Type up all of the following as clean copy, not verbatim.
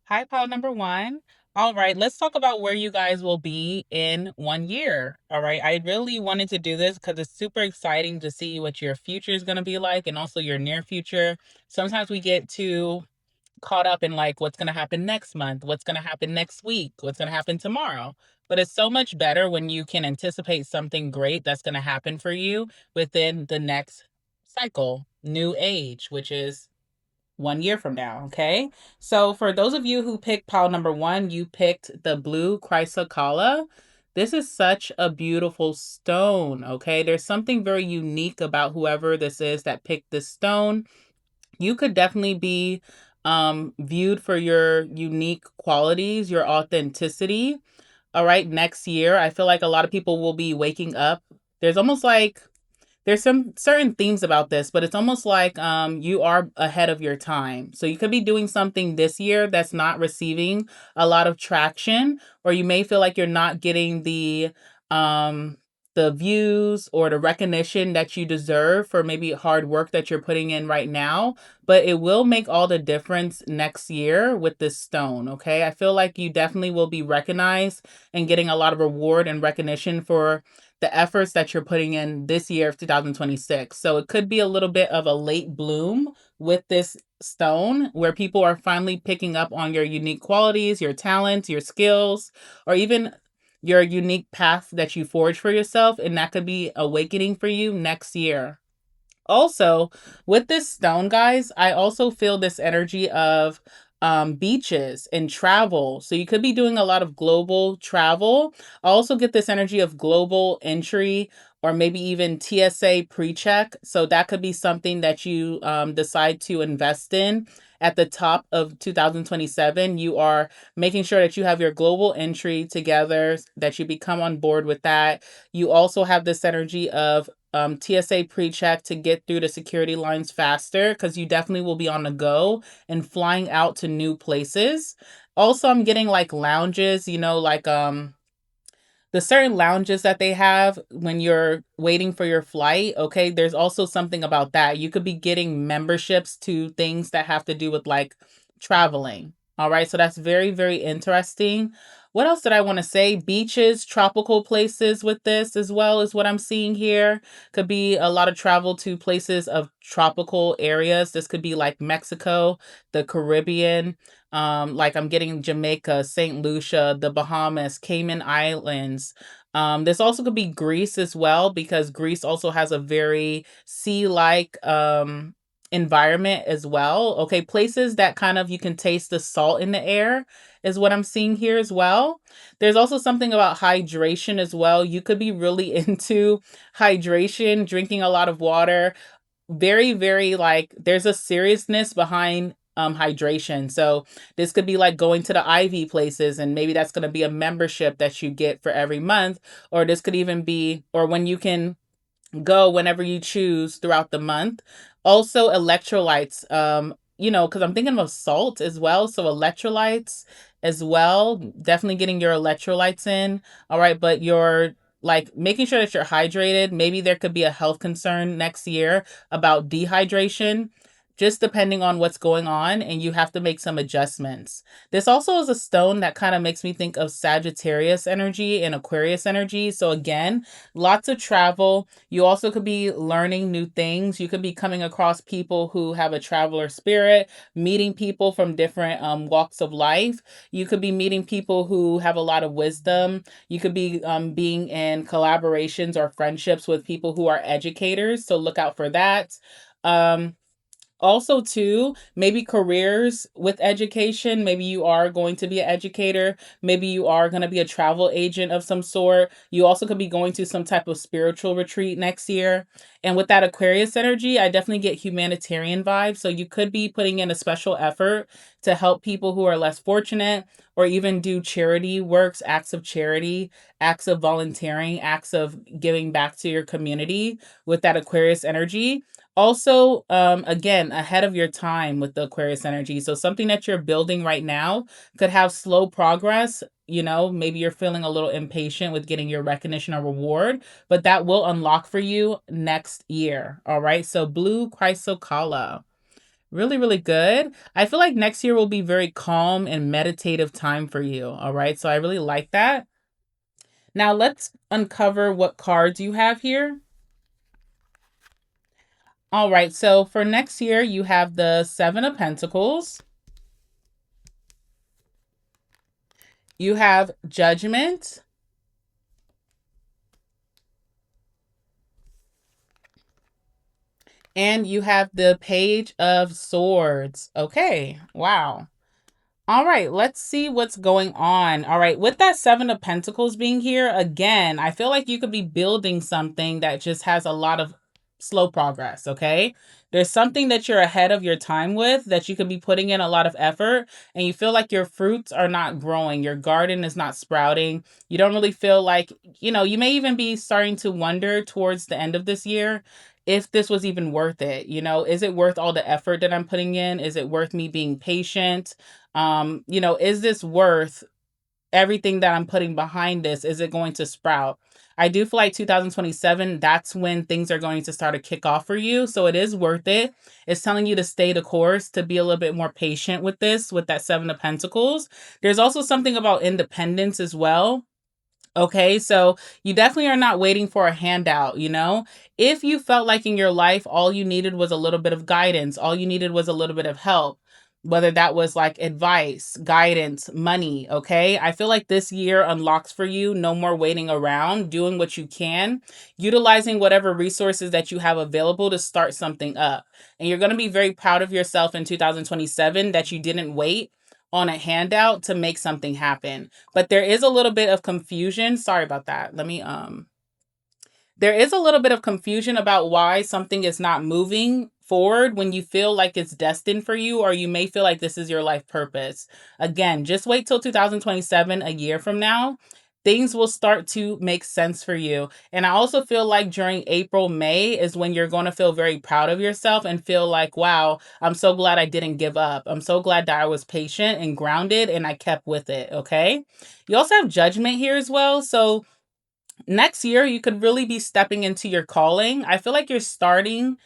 Hi, pile number one. All right, let's talk about where you guys will be in 1 year. All right, I really wanted to do this because it's super exciting to see what your future is going to be like and also your near future. Sometimes we get too caught up in like what's going to happen next month, what's going to happen next week, what's going to happen tomorrow. But it's so much better when you can anticipate something great that's going to happen for you within the next cycle, new age, which is 1 year from now. Okay. So for those of you who picked pile number one, you picked the blue Chrysocolla. This is such a beautiful stone. Okay. There's something very unique about whoever this is that picked this stone. You could definitely be viewed for your unique qualities, your authenticity. All right. Next year, I feel like a lot of people will be waking up. There's almost like there's some certain themes about this, but it's almost like you are ahead of your time. So you could be doing something this year that's not receiving a lot of traction, or you may feel like you're not getting um, the views or the recognition that you deserve for maybe hard work that you're putting in right now. But it will make all the difference next year with this stone. Okay, I feel like you definitely will be recognized and getting a lot of reward and recognition for the efforts that you're putting in this year of 2026. So it could be a little bit of a late bloom with this stone where people are finally picking up on your unique qualities, your talents, your skills, or even your unique path that you forge for yourself. And that could be awakening for you next year. Also, with this stone, guys, I also feel this energy of beaches and travel. So you could be doing a lot of global travel. I also get this energy of global entry or maybe even TSA pre-check. So that could be something that you decide to invest in at the top of 2027. You are making sure that you have your global entry together, that you become on board with that. You also have this energy of TSA pre-check to get through the security lines faster because you definitely will be on the go and flying out to new places. Also, I'm getting like lounges, like the certain lounges that they have when you're waiting for your flight. Okay, there's also something about that. You could be getting memberships to things that have to do with like traveling. All right, so that's very, very interesting. What else did I want to say? Beaches, tropical places with this as well is what I'm seeing here. Could be a lot of travel to places of tropical areas. This could be like Mexico, the Caribbean, like I'm getting Jamaica, St. Lucia, the Bahamas, Cayman Islands. This also could be Greece as well because Greece also has a very sea-like environment as well. Okay, places that kind of you can taste the salt in the air is what I'm seeing here as well. There's also something about hydration as well. You could be really into hydration, drinking a lot of water, very, very like there's a seriousness behind hydration. So this could be like going to the IV places, and maybe that's going to be a membership that you get for every month, or this could even be or when you can go whenever you choose throughout the month. Also electrolytes, because I'm thinking of salt as well. So electrolytes as well. Definitely getting your electrolytes in. All right, but you're like making sure that you're hydrated. Maybe there could be a health concern next year about dehydration. Just depending on what's going on, and you have to make some adjustments. This also is a stone that kind of makes me think of Sagittarius energy and Aquarius energy. So, again, lots of travel. You also could be learning new things. You could be coming across people who have a traveler spirit, meeting people from different walks of life. You could be meeting people who have a lot of wisdom. You could be being in collaborations or friendships with people who are educators. So look out for that. Um, Also too, maybe careers with education. Maybe you are going to be an educator. Maybe you are going to be a travel agent of some sort. You also could be going to some type of spiritual retreat next year. And with that Aquarius energy, I definitely get humanitarian vibes. So you could be putting in a special effort to help people who are less fortunate, or even do charity works, acts of charity, acts of volunteering, acts of giving back to your community with that Aquarius energy. Also, again, ahead of your time with the Aquarius energy. So something that you're building right now could have slow progress. Maybe you're feeling a little impatient with getting your recognition or reward, but that will unlock for you next year. All right. So blue Chrysocolla. Really, really good. I feel like next year will be very calm and meditative time for you. All right. So I really like that. Now let's uncover what cards you have here. All right. So for next year, you have the Seven of Pentacles. You have Judgment. And you have the Page of Swords. Okay. Wow. All right, let's see what's going on. All right, with that Seven of Pentacles being here, again, I feel like you could be building something that just has a lot of slow progress, okay? There's something that you're ahead of your time with that you could be putting in a lot of effort, and you feel like your fruits are not growing. Your garden is not sprouting. You don't really feel like, you may even be starting to wonder towards the end of this year if this was even worth it. Is it worth all the effort that I'm putting in? Is it worth me being patient? Is this worth everything that I'm putting behind this? Is it going to sprout? I do feel like 2027, that's when things are going to start to kick off for you. So it is worth it. It's telling you to stay the course, to be a little bit more patient with this, with that Seven of Pentacles. There's also something about independence as well. Okay, so you definitely are not waiting for a handout. If you felt like in your life all you needed was a little bit of guidance, all you needed was a little bit of help, whether that was like advice, guidance, money, okay? I feel like this year unlocks for you no more waiting around, doing what you can, utilizing whatever resources that you have available to start something up. And you're going to be very proud of yourself in 2027 that you didn't wait on a handout to make something happen. But there is a little bit of confusion. Sorry about that. There is a little bit of confusion about why something is not moving forward when you feel like it's destined for you, or you may feel like this is your life purpose. Again, just wait till 2027, a year from now. Things will start to make sense for you. And I also feel like during April, May is when you're going to feel very proud of yourself and feel like, wow, I'm so glad I didn't give up. I'm so glad that I was patient and grounded and I kept with it. Okay. You also have Judgment here as well. So next year, you could really be stepping into your calling. I feel like you're starting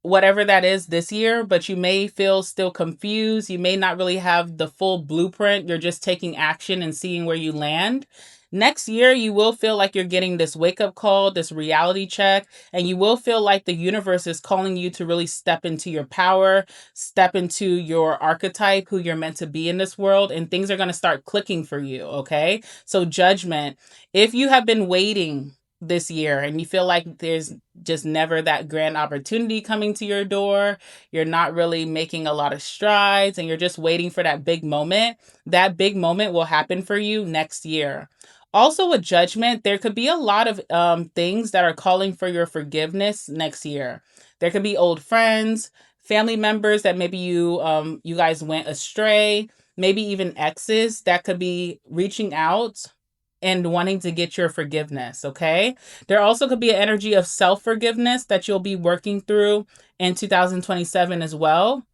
whatever that is this year, but you may feel still confused. You may not really have the full blueprint. You're just taking action and seeing where you land. Next year, you will feel like you're getting this wake up call, this reality check, and you will feel like the universe is calling you to really step into your power, step into your archetype, who you're meant to be in this world, and things are going to start clicking for you. Okay. So, Judgment. If you have been waiting this year and you feel like there's just never that grand opportunity coming to your door, you're not really making a lot of strides, and you're just waiting for that big moment will happen for you next year. Also, with Judgment, there could be a lot of things that are calling for your forgiveness next year. There could be old friends, family members that maybe you guys went astray, maybe even exes that could be reaching out and wanting to get your forgiveness, okay? There also could be an energy of self-forgiveness that you'll be working through in 2027 as well.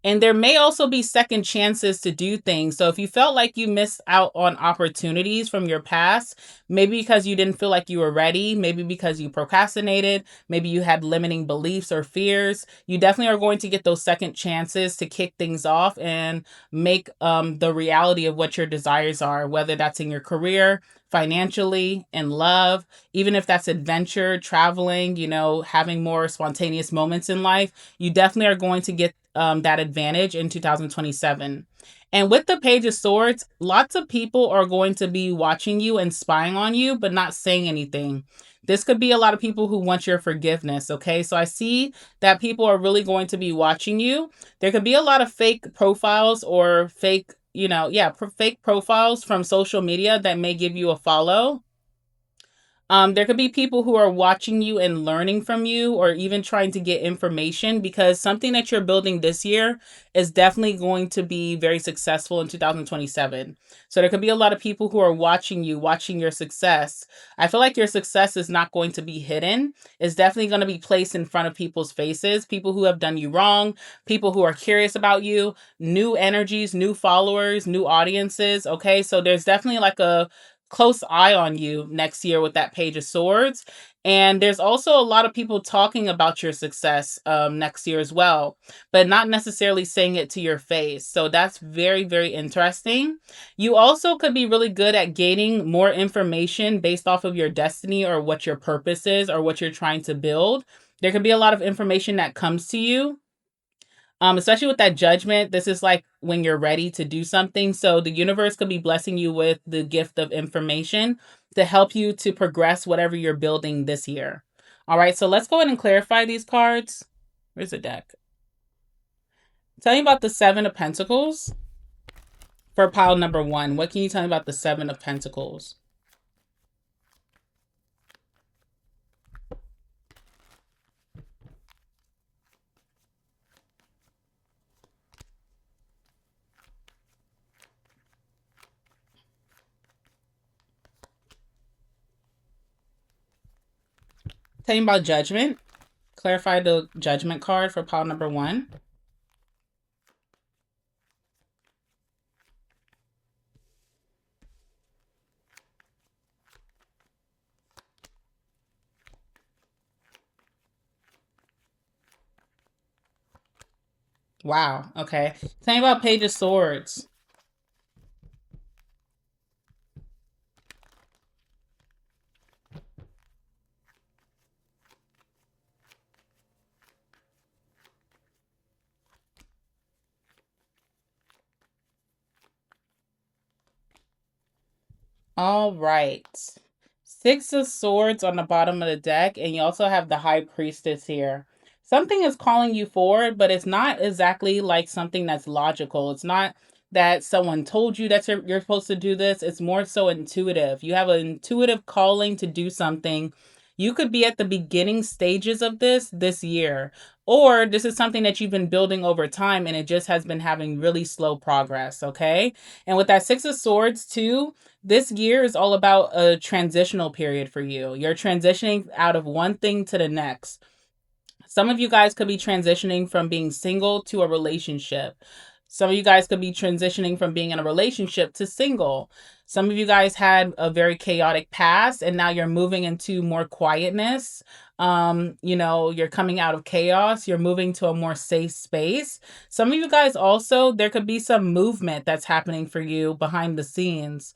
And there may also be second chances to do things. So if you felt like you missed out on opportunities from your past, maybe because you didn't feel like you were ready, maybe because you procrastinated, maybe you had limiting beliefs or fears, you definitely are going to get those second chances to kick things off and make the reality of what your desires are, whether that's in your career, financially, in love, even if that's adventure, traveling, having more spontaneous moments in life. You definitely are going to get that advantage in 2027. And with the Page of Swords, lots of people are going to be watching you and spying on you, but not saying anything. This could be a lot of people who want your forgiveness, okay? So I see that people are really going to be watching you. There could be a lot of fake profiles or fake profiles from social media that may give you a follow. There could be people who are watching you and learning from you, or even trying to get information, because something that you're building this year is definitely going to be very successful in 2027. So there could be a lot of people who are watching you, watching your success. I feel like your success is not going to be hidden. It's definitely going to be placed in front of people's faces, people who have done you wrong, people who are curious about you, new energies, new followers, new audiences. Okay. So there's definitely like a close eye on you next year with that Page of Swords. And there's also a lot of people talking about your success next year as well, but not necessarily saying it to your face. So that's very, very interesting. You also could be really good at gaining more information based off of your destiny or what your purpose is or what you're trying to build. There could be a lot of information that comes to you, especially with that judgment. This is like when you're ready to do something. So the universe could be blessing you with the gift of information to help you to progress whatever you're building this year. All right, so let's go ahead and clarify these cards. Where's the deck? Tell me about the Seven of Pentacles for pile number one. What can you tell me about the Seven of Pentacles? Tell me about Judgment. Clarify the Judgment card for pile number one. Wow. Okay. Tell me about Page of Swords. All right. Six of Swords on the bottom of the deck, and you also have the High Priestess here. Something is calling you forward, but it's not exactly like something that's logical. It's not that someone told you that you're supposed to do this. It's more so intuitive. You have an intuitive calling to do something. You could be at the beginning stages of this year, or this is something that you've been building over time and it just has been having really slow progress, okay? And with that Six of Swords too, this year is all about a transitional period for you. You're transitioning out of one thing to the next. Some of you guys could be transitioning from being single to a relationship. Some of you guys could be transitioning from being in a relationship to single. Some of you guys had a very chaotic past and now you're moving into more quietness. You're coming out of chaos, you're moving to a more safe space. Some of you guys also, there could be some movement that's happening for you behind the scenes.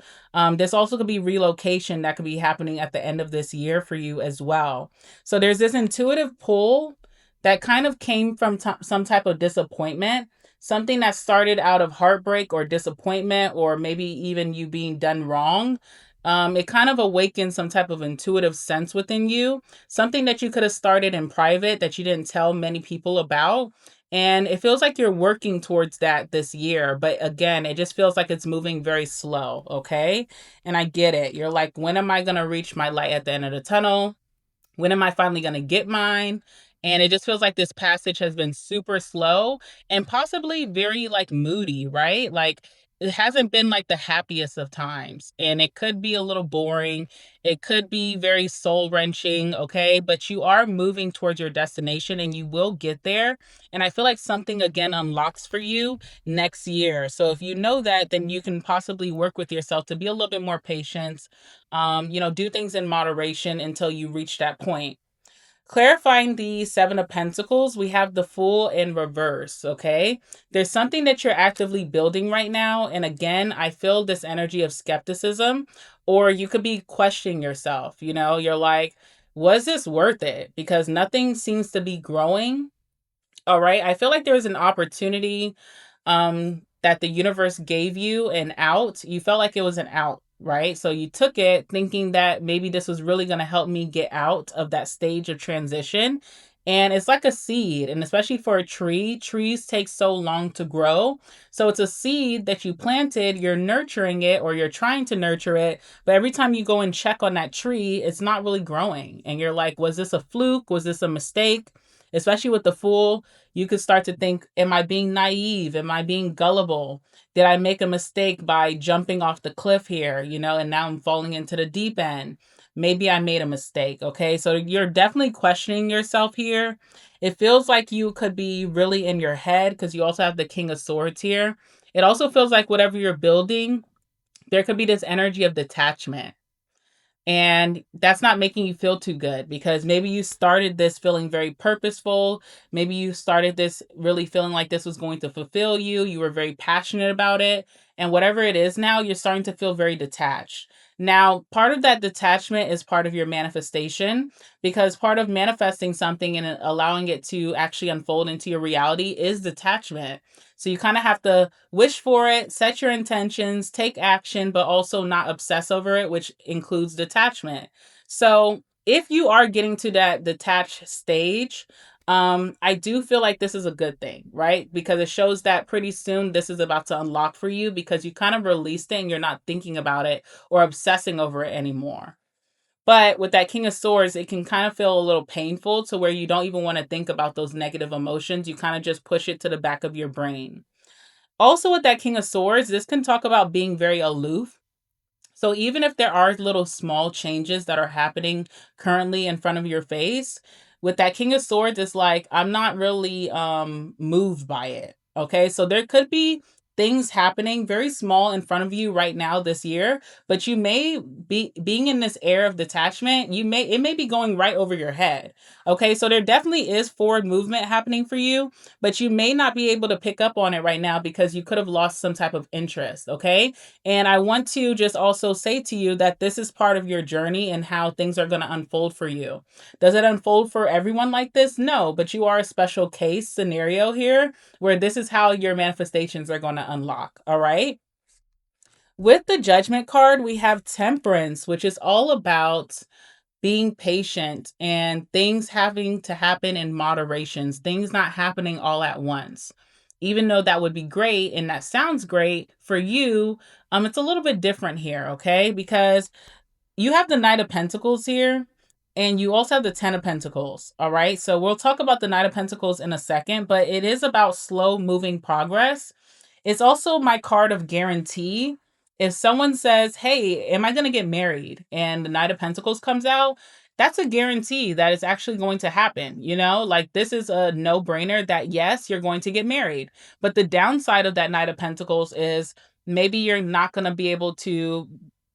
This also could be relocation that could be happening at the end of this year for you as well. So there's this intuitive pull that kind of came from some type of disappointment, something that started out of heartbreak or disappointment, or maybe even you being done wrong. It kind of awakened some type of intuitive sense within you, something that you could have started in private that you didn't tell many people about. And it feels like you're working towards that this year. But again, it just feels like it's moving very slow. Okay. And I get it. You're like, when am I going to reach my light at the end of the tunnel? When am I finally going to get mine? And it just feels like this passage has been super slow and possibly very like moody, right? Like it hasn't been like the happiest of times. And it could be a little boring. It could be very soul wrenching. Okay. But you are moving towards your destination and you will get there. And I feel like something again unlocks for you next year. So if you know that, then you can possibly work with yourself to be a little bit more patient. Do things in moderation until you reach that point. Clarifying the Seven of Pentacles, we have the Fool in reverse, okay? There's something that you're actively building right now. And again, I feel this energy of skepticism, or you could be questioning yourself. You're like, was this worth it? Because nothing seems to be growing. All right. I feel like there's an opportunity that the universe gave you an out. You felt like it was an out, right? So you took it thinking that maybe this was really going to help me get out of that stage of transition. And it's like a seed, and especially for a tree, trees take so long to grow. So it's a seed that you planted, you're nurturing it or you're trying to nurture it, but every time you go and check on that tree, it's not really growing. And you're like, was this a fluke? Was this a mistake? Especially with the Fool, you could start to think, am I being naive? Am I being gullible? Did I make a mistake by jumping off the cliff here, and now I'm falling into the deep end? Maybe I made a mistake. Okay. So you're definitely questioning yourself here. It feels like you could be really in your head because you also have the King of Swords here. It also feels like whatever you're building, there could be this energy of detachment. And that's not making you feel too good, because maybe you started this feeling very purposeful. Maybe you started this really feeling like this was going to fulfill you. You were very passionate about it. And whatever it is now, you're starting to feel very detached. Now, part of that detachment is part of your manifestation, because part of manifesting something and allowing it to actually unfold into your reality is detachment. So you kind of have to wish for it, set your intentions, take action, but also not obsess over it, which includes detachment. So if you are getting to that detached stage, I do feel like this is a good thing, right? Because it shows that pretty soon this is about to unlock for you, because you kind of released it and you're not thinking about it or obsessing over it anymore. But with that King of Swords, it can kind of feel a little painful to where you don't even want to think about those negative emotions. You kind of just push it to the back of your brain. Also, with that King of Swords, this can talk about being very aloof. So even if there are little small changes that are happening currently in front of your face, with that King of Swords, it's like I'm not really moved by it. Okay? So there could be things happening very small in front of you right now this year, but you may be being in this air of detachment, it may be going right over your head. Okay? So there definitely is forward movement happening for you, but you may not be able to pick up on it right now because you could have lost some type of interest. Okay? And I want to just also say to you that this is part of your journey and how things are going to unfold for you. Does it unfold for everyone like this? No, but you are a special case scenario here where this is how your manifestations are going to unlock. All right. With the judgment card, we have temperance, which is all about being patient and things having to happen in moderations, things not happening all at once. Even though that would be great and that sounds great for you, it's a little bit different here, okay? Because you have the Knight of Pentacles here, and you also have the Ten of Pentacles, all right? So we'll talk about the Knight of Pentacles in a second, but it is about slow moving progress. It's also my card of guarantee. If someone says, "Hey, am I going to get married?" and the Knight of Pentacles comes out, that's a guarantee that it's actually going to happen. Like this is a no brainer that yes, you're going to get married. But the downside of that Knight of Pentacles is maybe you're not going to be able to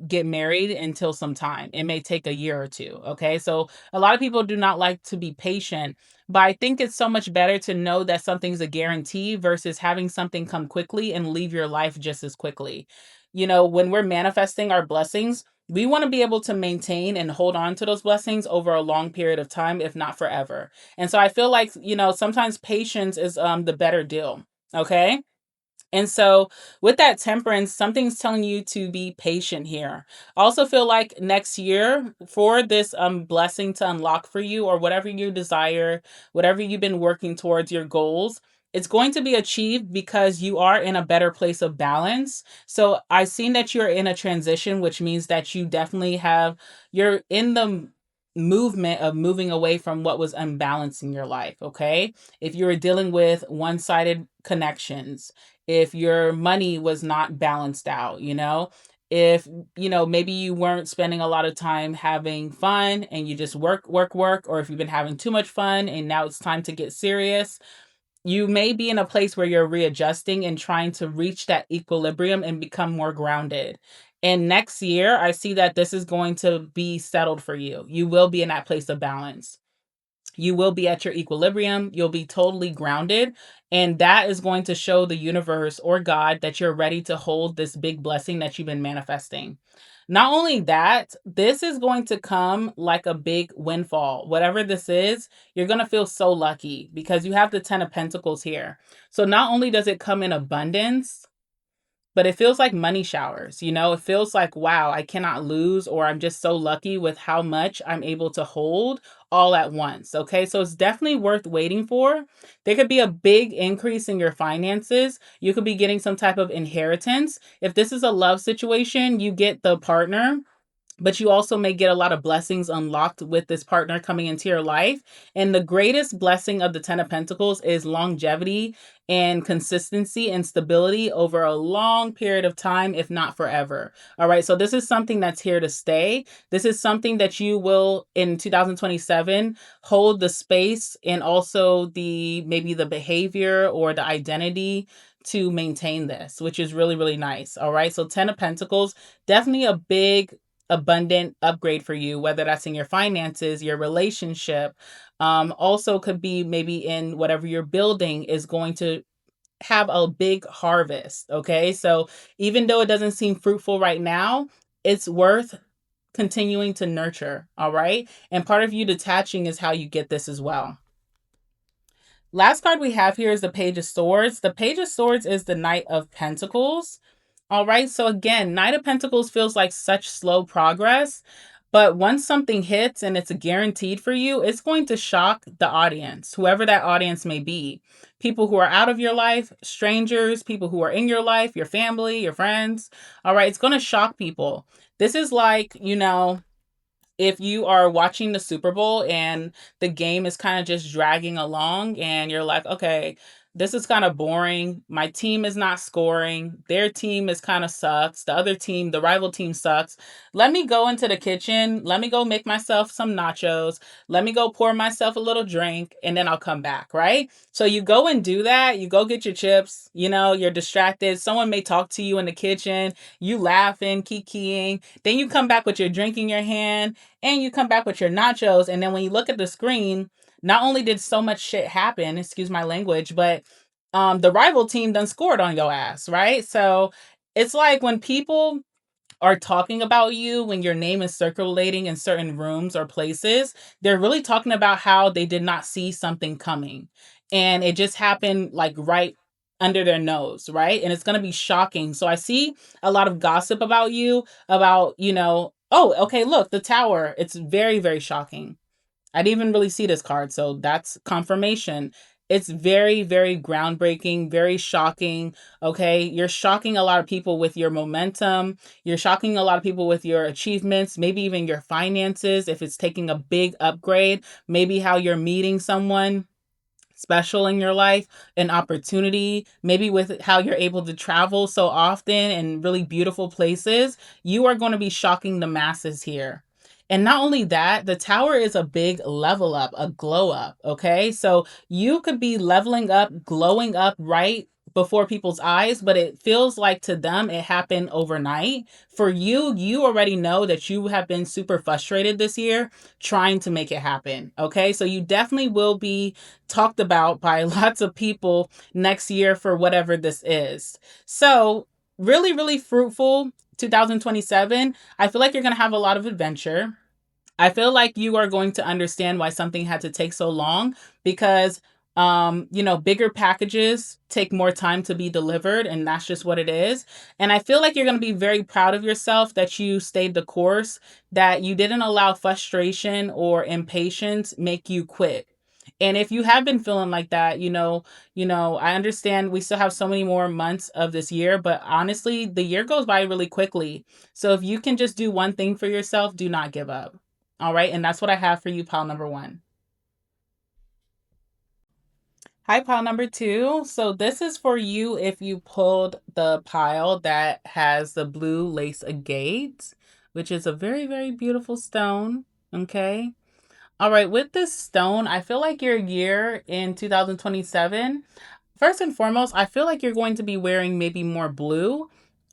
get married until some time. It may take a year or two. Okay. So a lot of people do not like to be patient, but I think it's so much better to know that something's a guarantee versus having something come quickly and leave your life just as quickly. When we're manifesting our blessings, we want to be able to maintain and hold on to those blessings over a long period of time, if not forever. And so I feel like, sometimes patience is the better deal. Okay. And so, with that temperance, something's telling you to be patient here. I also feel like next year, for this blessing to unlock for you, or whatever you desire, whatever you've been working towards your goals, it's going to be achieved because you are in a better place of balance. So I've seen that you're in a transition, which means that you're in the movement of moving away from what was unbalancing your life. Okay. If you were dealing with one-sided connections, if your money was not balanced out, if, maybe you weren't spending a lot of time having fun and you just work, work, work, or if you've been having too much fun and now it's time to get serious, you may be in a place where you're readjusting and trying to reach that equilibrium and become more grounded. And next year, I see that this is going to be settled for you. You will be in that place of balance. You will be at your equilibrium. You'll be totally grounded. And that is going to show the universe or God that you're ready to hold this big blessing that you've been manifesting. Not only that, this is going to come like a big windfall. Whatever this is, you're going to feel so lucky because you have the Ten of Pentacles here. So not only does it come in abundance, but it feels like money showers. It feels like, wow, I cannot lose, or I'm just so lucky with how much I'm able to hold all at once. Okay. So it's definitely worth waiting for. There could be a big increase in your finances. You could be getting some type of inheritance. If this is a love situation, you get the partner, but you also may get a lot of blessings unlocked with this partner coming into your life. And the greatest blessing of the Ten of Pentacles is longevity and consistency and stability over a long period of time, if not forever. All right. So this is something that's here to stay. This is something that you will in 2027 hold the space and also maybe the behavior or the identity to maintain this, which is really, really nice. All right. So Ten of Pentacles, definitely a big abundant upgrade for you, whether that's in your finances, your relationship. Also could be maybe in whatever you're building is going to have a big harvest. Okay. So even though it doesn't seem fruitful right now, it's worth continuing to nurture. All right. And part of you detaching is how you get this as well. Last card we have here is the Page of Swords. The Page of Swords is the Knight of Pentacles. All right. So again, Knight of Pentacles feels like such slow progress. But once something hits and it's guaranteed for you, it's going to shock the audience, whoever that audience may be. People who are out of your life, strangers, people who are in your life, your family, your friends. All right. It's going to shock people. This is like, if you are watching the Super Bowl and the game is kind of just dragging along and you're like, okay, this is kind of boring. My team is not scoring. Their team is kind of sucks. The other team, the rival team sucks. Let me go into the kitchen. Let me go make myself some nachos. Let me go pour myself a little drink and then I'll come back, right? So you go and do that. You go get your chips. You're distracted. Someone may talk to you in the kitchen. You laughing, kikiing. Then you come back with your drink in your hand and you come back with your nachos. And then when you look at the screen, not only did so much shit happen, excuse my language, but the rival team done scored on your ass, right? So it's like when people are talking about you, when your name is circulating in certain rooms or places, they're really talking about how they did not see something coming. And it just happened like right under their nose, right? And it's going to be shocking. So I see a lot of gossip about you, about, oh, okay, look, the tower. It's very, very shocking. I didn't even really see this card, so that's confirmation. It's very, very groundbreaking, very shocking. Okay. You're shocking a lot of people with your momentum. You're shocking a lot of people with your achievements, maybe even your finances. If it's taking a big upgrade, maybe how you're meeting someone special in your life, an opportunity, maybe with how you're able to travel so often and really beautiful places, you are going to be shocking the masses here. And not only that, the tower is a big level up, a glow up. Okay. So you could be leveling up, glowing up right before people's eyes, but it feels like to them it happened overnight. For you, you already know that you have been super frustrated this year trying to make it happen. Okay. So you definitely will be talked about by lots of people next year for whatever this is. So, really, really fruitful 2027. I feel like you're going to have a lot of adventure. I feel like you are going to understand why something had to take so long because bigger packages take more time to be delivered and that's just what it is. And I feel like you're going to be very proud of yourself that you stayed the course, that you didn't allow frustration or impatience make you quit. And if you have been feeling like that, I understand we still have so many more months of this year, but honestly, the year goes by really quickly. So if you can just do one thing for yourself, do not give up. All right. And that's what I have for you, pile number one. Hi, pile number two. So this is for you if you pulled the pile that has the blue lace agate, which is a very, very beautiful stone. Okay. All right. With this stone, I feel like your year in 2027. First and foremost, I feel like you're going to be wearing maybe more blue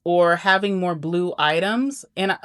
or having more blue items. And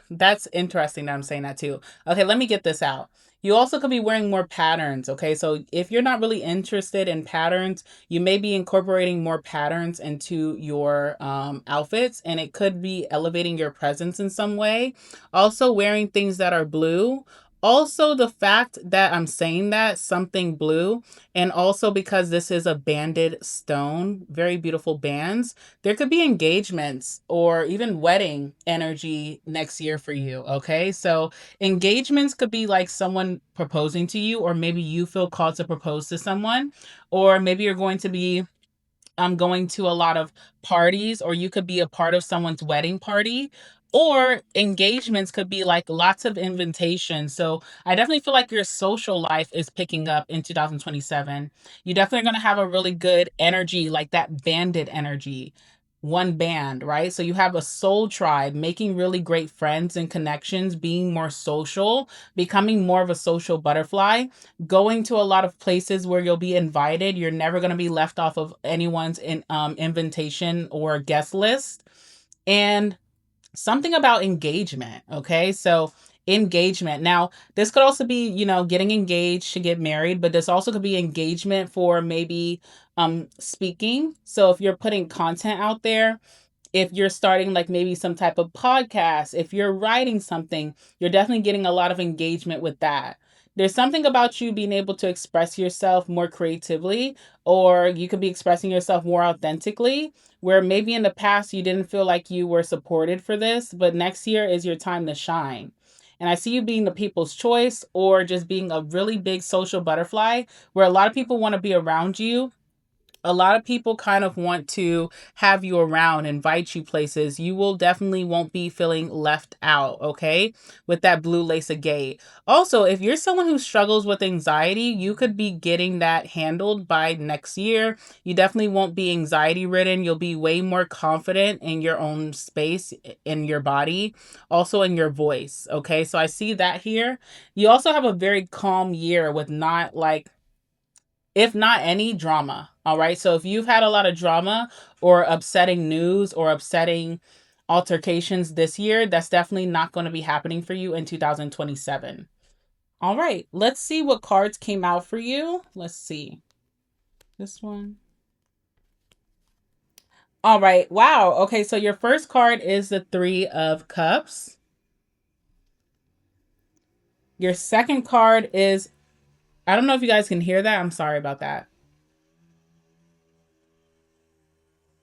that's interesting that I'm saying that too. Okay, let me get this out. You also could be wearing more patterns. Okay, so if you're not really interested in patterns, you may be incorporating more patterns into your outfits, and it could be elevating your presence in some way. Also, wearing things that are blue. Also, the fact that I'm saying that something blue, and also because this is a banded stone, very beautiful bands, there could be engagements or even wedding energy next year for you. Okay. So engagements could be like someone proposing to you, or maybe you feel called to propose to someone, or maybe you're going to be going to a lot of parties, or you could be a part of someone's wedding party, or engagements could be like lots of invitations. So I definitely feel like your social life is picking up in 2027. You definitely are going to have a really good energy, like that banded energy. One band, right? So you have a soul tribe, making really great friends and connections, being more social, becoming more of a social butterfly, going to a lot of places where you'll be invited. You're never going to be left off of anyone's invitation or guest list. And something about engagement. Okay. So engagement. Now, this could also be, getting engaged to get married, but this also could be engagement for maybe speaking. So if you're putting content out there, if you're starting like maybe some type of podcast, if you're writing something, you're definitely getting a lot of engagement with that. There's something about you being able to express yourself more creatively, or you could be expressing yourself more authentically, where maybe in the past you didn't feel like you were supported for this, but next year is your time to shine. And I see you being the people's choice, or just being a really big social butterfly where a lot of people want to be around you. A lot of people kind of want to have you around, invite you places. You will definitely won't be feeling left out, okay? With that blue lace agate. Also, if you're someone who struggles with anxiety, you could be getting that handled by next year. You definitely won't be anxiety ridden. You'll be way more confident in your own space, in your body, also in your voice, okay? So I see that here. You also have a very calm year with not like, if not any drama. All right. So if you've had a lot of drama or upsetting news or upsetting altercations this year, that's definitely not going to be happening for you in 2027. All right. Let's see what cards came out for you. Let's see. This one. All right. Wow. Okay. So your first card is the Three of Cups. Your second card is, I don't know if you guys can hear that. I'm sorry about that.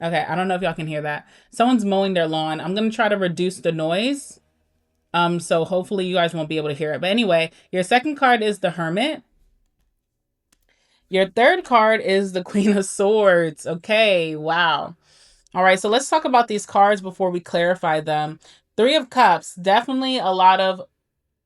Okay, I don't know if y'all can hear that. Someone's mowing their lawn. I'm gonna try to reduce the noise. So hopefully you guys won't be able to hear it. But anyway, your second card is the Hermit. Your third card is the Queen of Swords. Okay, wow. All right, so let's talk about these cards before we clarify them. Three of Cups, definitely a lot of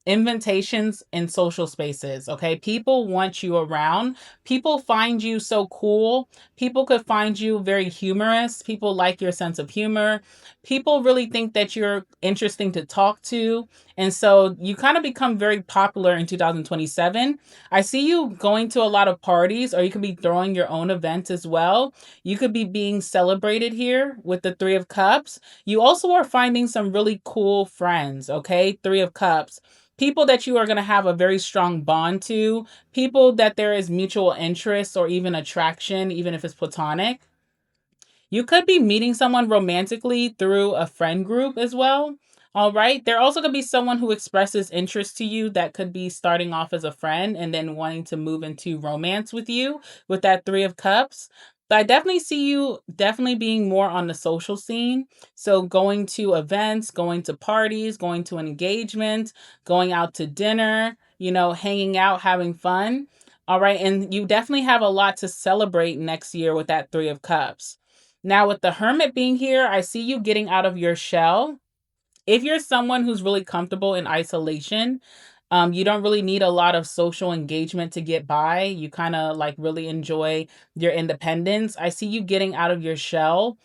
invitations in social spaces. Okay. People want you around. People find you so cool. People could find you very humorous. People like your sense of humor. People really think that you're interesting to talk to. And so you kind of become very popular in 2027. I see you going to a lot of parties, or you could be throwing your own events as well. You could be being celebrated here with the Three of Cups. You also are finding some really cool friends. Okay. Three of Cups, people that you are going to have a very strong bond to, people that there is mutual interest or even attraction, even if it's platonic. You could be meeting someone romantically through a friend group as well. All right. There also could be someone who expresses interest to you that could be starting off as a friend and then wanting to move into romance with you with that Three of Cups. But I definitely see you definitely being more on the social scene. So going to events, going to parties, going to an engagement, going out to dinner, hanging out, having fun. All right. And you definitely have a lot to celebrate next year with that Three of Cups. Now, with the Hermit being here, I see you getting out of your shell. If you're someone who's really comfortable in isolation, you don't really need a lot of social engagement to get by. You kind of like really enjoy your independence. I see you getting out of your shell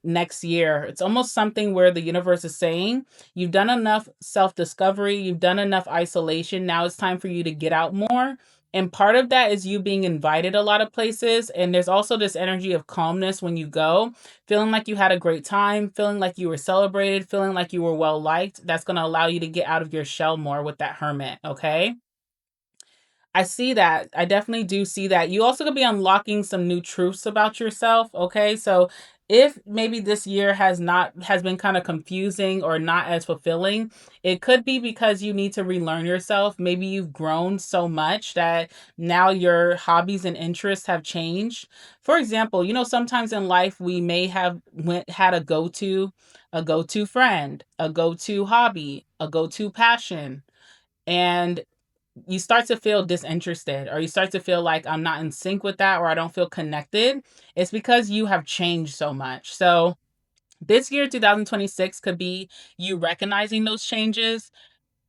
next year. It's almost something where the universe is saying you've done enough self-discovery, you've done enough isolation. Now it's time for you to get out more. And part of that is you being invited a lot of places. And there's also this energy of calmness when you go, feeling like you had a great time, feeling like you were celebrated, feeling like you were well liked. That's going to allow you to get out of your shell more with that Hermit. Okay. I see that. I definitely do see that. You also could be unlocking some new truths about yourself. Okay. So if maybe this year has been kind of confusing or not as fulfilling, it could be because you need to relearn yourself. Maybe you've grown so much that now your hobbies and interests have changed. For example, sometimes in life we may have had a go-to friend, a go-to hobby, a go-to passion. And you start to feel disinterested, or you start to feel like I'm not in sync with that, or I don't feel connected. It's because you have changed so much. So this year, 2026, could be you recognizing those changes.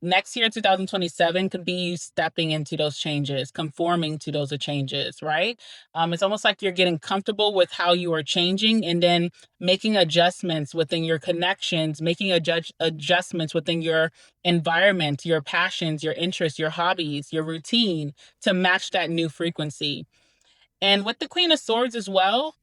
Next year, 2027, could be you stepping into those changes, conforming to those changes, right? It's almost like you're getting comfortable with how you are changing, and then making adjustments within your connections, making adjustments within your environment, your passions, your interests, your hobbies, your routine to match that new frequency. And with the Queen of Swords as well,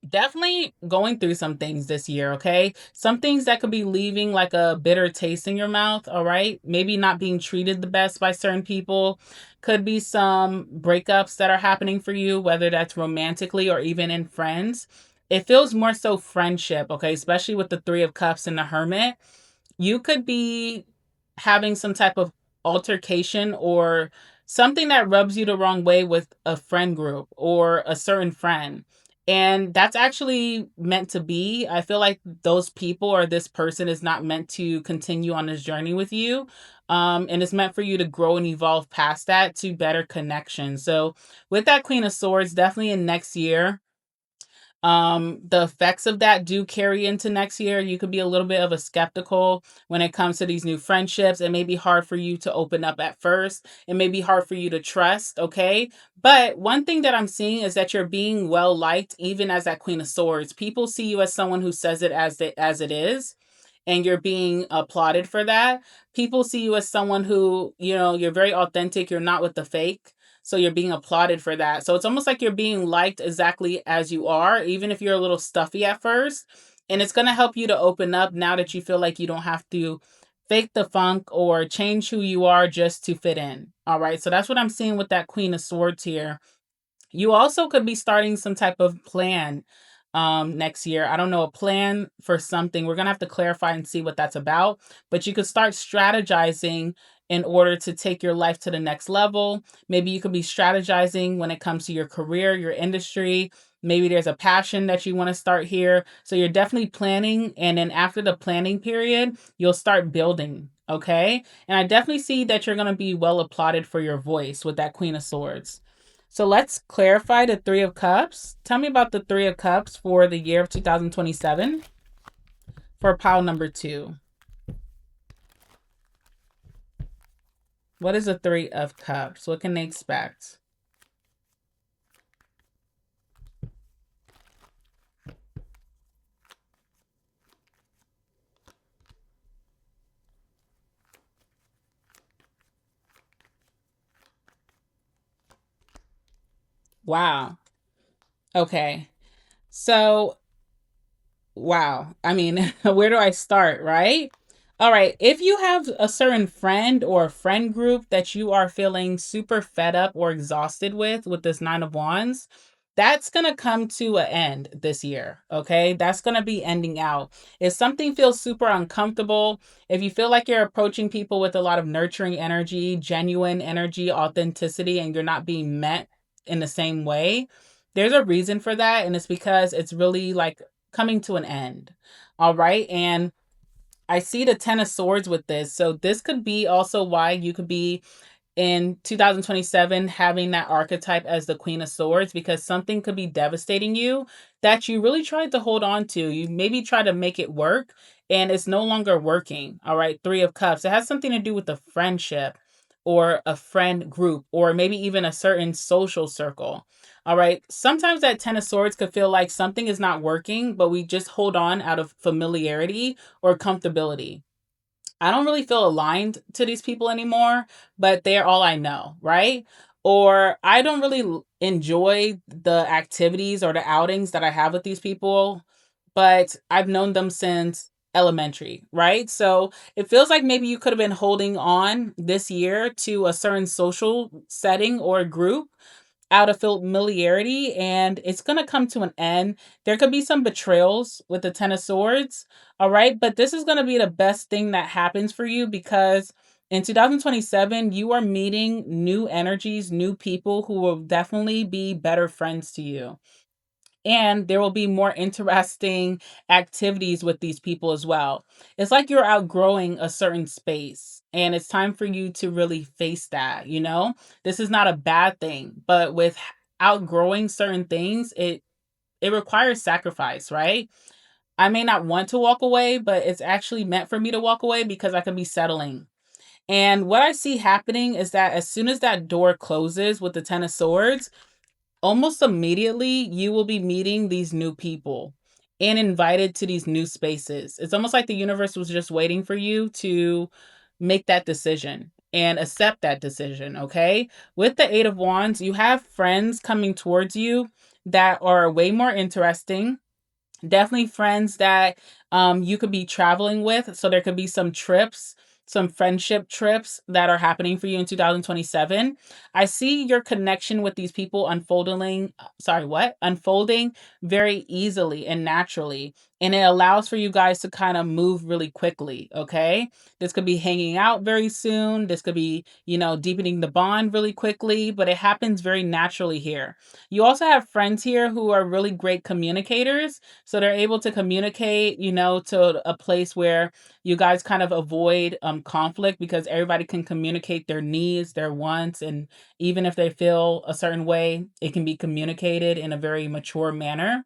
Definitely going through some things this year, okay? Some things that could be leaving like a bitter taste in your mouth, all right? Maybe not being treated the best by certain people. Could be some breakups that are happening for you, whether that's romantically or even in friends. It feels more so friendship, okay? Especially with the Three of Cups and the Hermit. You could be having some type of altercation or something that rubs you the wrong way with a friend group or a certain friend. And that's actually meant to be. I feel like those people or this person is not meant to continue on this journey with you. And it's meant for you to grow and evolve past that to better connection. So, with that Queen of Swords, definitely in next year, the effects of that do carry into next year. You could be a little bit of a skeptical when it comes to these new friendships. It may be hard for you to open up at first. It may be hard for you to trust, okay? But one thing that I'm seeing is that you're being well liked even as that Queen of Swords. People see you as someone who says it as it is, and you're being applauded for that. People see you as someone who, you're very authentic, you're not with the fake. So you're being applauded for that. So it's almost like you're being liked exactly as you are, even if you're a little stuffy at first. And it's going to help you to open up now that you feel like you don't have to fake the funk or change who you are just to fit in. All right. So that's what I'm seeing with that Queen of Swords here. You also could be starting some type of plan next year. I don't know, a plan for something. We're going to have to clarify and see what that's about, but you could start strategizing in order to take your life to the next level. Maybe you could be strategizing when it comes to your career, your industry. Maybe there's a passion that you want to start here. So you're definitely planning. And then after the planning period, you'll start building. Okay. And I definitely see that you're going to be well applauded for your voice with that Queen of Swords. So let's clarify the Three of Cups. Tell me about the Three of Cups for the year of 2027 for pile number 2. What is the Three of Cups? What can they expect? Wow. Okay. So, wow. I mean, where do I start, right? All right. If you have a certain friend or a friend group that you are feeling super fed up or exhausted with this Nine of Wands, that's going to come to an end this year. Okay. That's going to be ending out. If something feels super uncomfortable, if you feel like you're approaching people with a lot of nurturing energy, genuine energy, authenticity, and you're not being met in the same way, there's a reason for that. And it's because it's really like coming to an end. All right. And I see the Ten of Swords with this. So this could be also why you could be in 2027 having that archetype as the Queen of Swords, because something could be devastating you that you really tried to hold on to. You maybe try to make it work and it's no longer working. All right. Three of Cups. It has something to do with a friendship or a friend group or maybe even a certain social circle. All right. Sometimes that Ten of Swords could feel like something is not working, but we just hold on out of familiarity or comfortability. I don't really feel aligned to these people anymore, but they're all I know, right? Or I don't really enjoy the activities or the outings that I have with these people, but I've known them since elementary, right? So it feels like maybe you could have been holding on this year to a certain social setting or group out of familiarity, and it's going to come to an end. There could be some betrayals with the Ten of Swords, all right? But this is going to be the best thing that happens for you because in 2027, you are meeting new energies, new people who will definitely be better friends to you. And there will be more interesting activities with these people as well. It's like you're outgrowing a certain space and it's time for you to really face that, you know? This is not a bad thing, but with outgrowing certain things, it requires sacrifice, right? I may not want to walk away, but it's actually meant for me to walk away because I can be settling. And what I see happening is that as soon as that door closes with the Ten of Swords, almost immediately you will be meeting these new people and invited to these new spaces. It's almost like the universe was just waiting for you to make that decision. and accept that decision, okay? With the Eight of Wands, you have friends coming towards you that are way more interesting. Definitely friends that you could be traveling with. So there could be some trips, some friendship trips that are happening for you in 2027. I see your connection with these people unfolding very easily and naturally. And it allows for you guys to kind of move really quickly. Okay. This could be hanging out very soon. This could be, deepening the bond really quickly, but it happens very naturally here. You also have friends here who are really great communicators, so they're able to communicate, to a place where you guys kind of avoid conflict because everybody can communicate their needs, their wants, and even if they feel a certain way, it can be communicated in a very mature manner.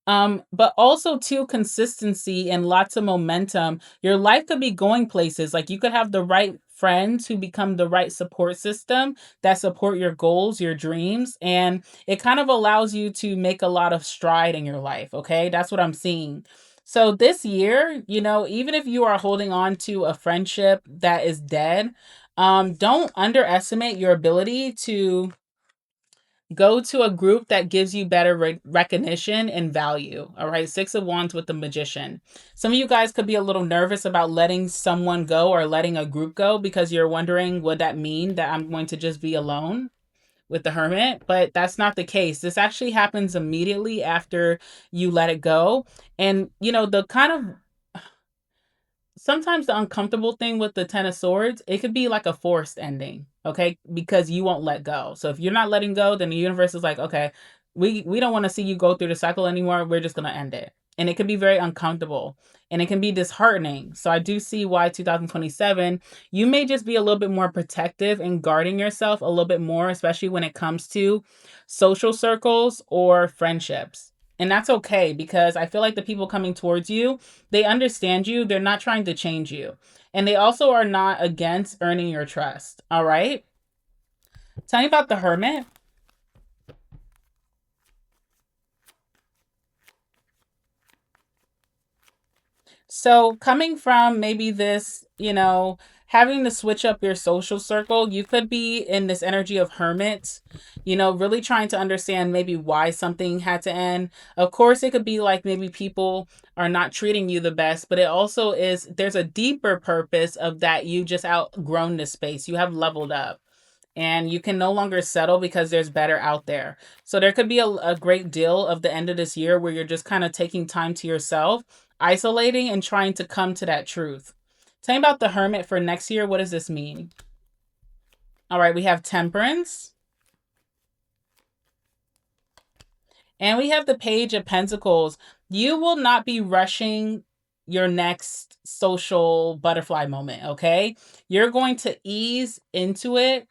But also too consistency and lots of momentum. Your life could be going places. Like you could have the right friends who become the right support system that support your goals, your dreams, and it kind of allows you to make a lot of stride in your life. Okay, that's what I'm seeing. So this year, even if you are holding on to a friendship that is dead, don't underestimate your ability to go to a group that gives you better recognition and value. All right. Six of Wands with the Magician. Some of you guys could be a little nervous about letting someone go or letting a group go because you're wondering, would that mean that I'm going to just be alone with the Hermit? But that's not the case. This actually happens immediately after you let it go. And, the kind of sometimes the uncomfortable thing with the Ten of Swords, it could be like a forced ending, okay? Because you won't let go. So if you're not letting go, then the universe is like, okay, we don't want to see you go through the cycle anymore. We're just gonna end it. And it can be very uncomfortable and it can be disheartening. So I do see why 2027, you may just be a little bit more protective and guarding yourself a little bit more, especially when it comes to social circles or friendships. And that's okay because I feel like the people coming towards you, they understand you. They're not trying to change you. And they also are not against earning your trust. All right. Tell me about the Hermit. So, coming from maybe this, having to switch up your social circle, you could be in this energy of hermit, really trying to understand maybe why something had to end. Of course, it could be like maybe people are not treating you the best, but it also is, there's a deeper purpose of that you just outgrown this space. You have leveled up and you can no longer settle because there's better out there. So there could be a great deal of the end of this year where you're just kind of taking time to yourself, isolating and trying to come to that truth. Tell me about the Hermit for next year. What does this mean? All right, we have Temperance and we have the Page of Pentacles. You will not be rushing your next social butterfly moment, okay? You're going to ease into it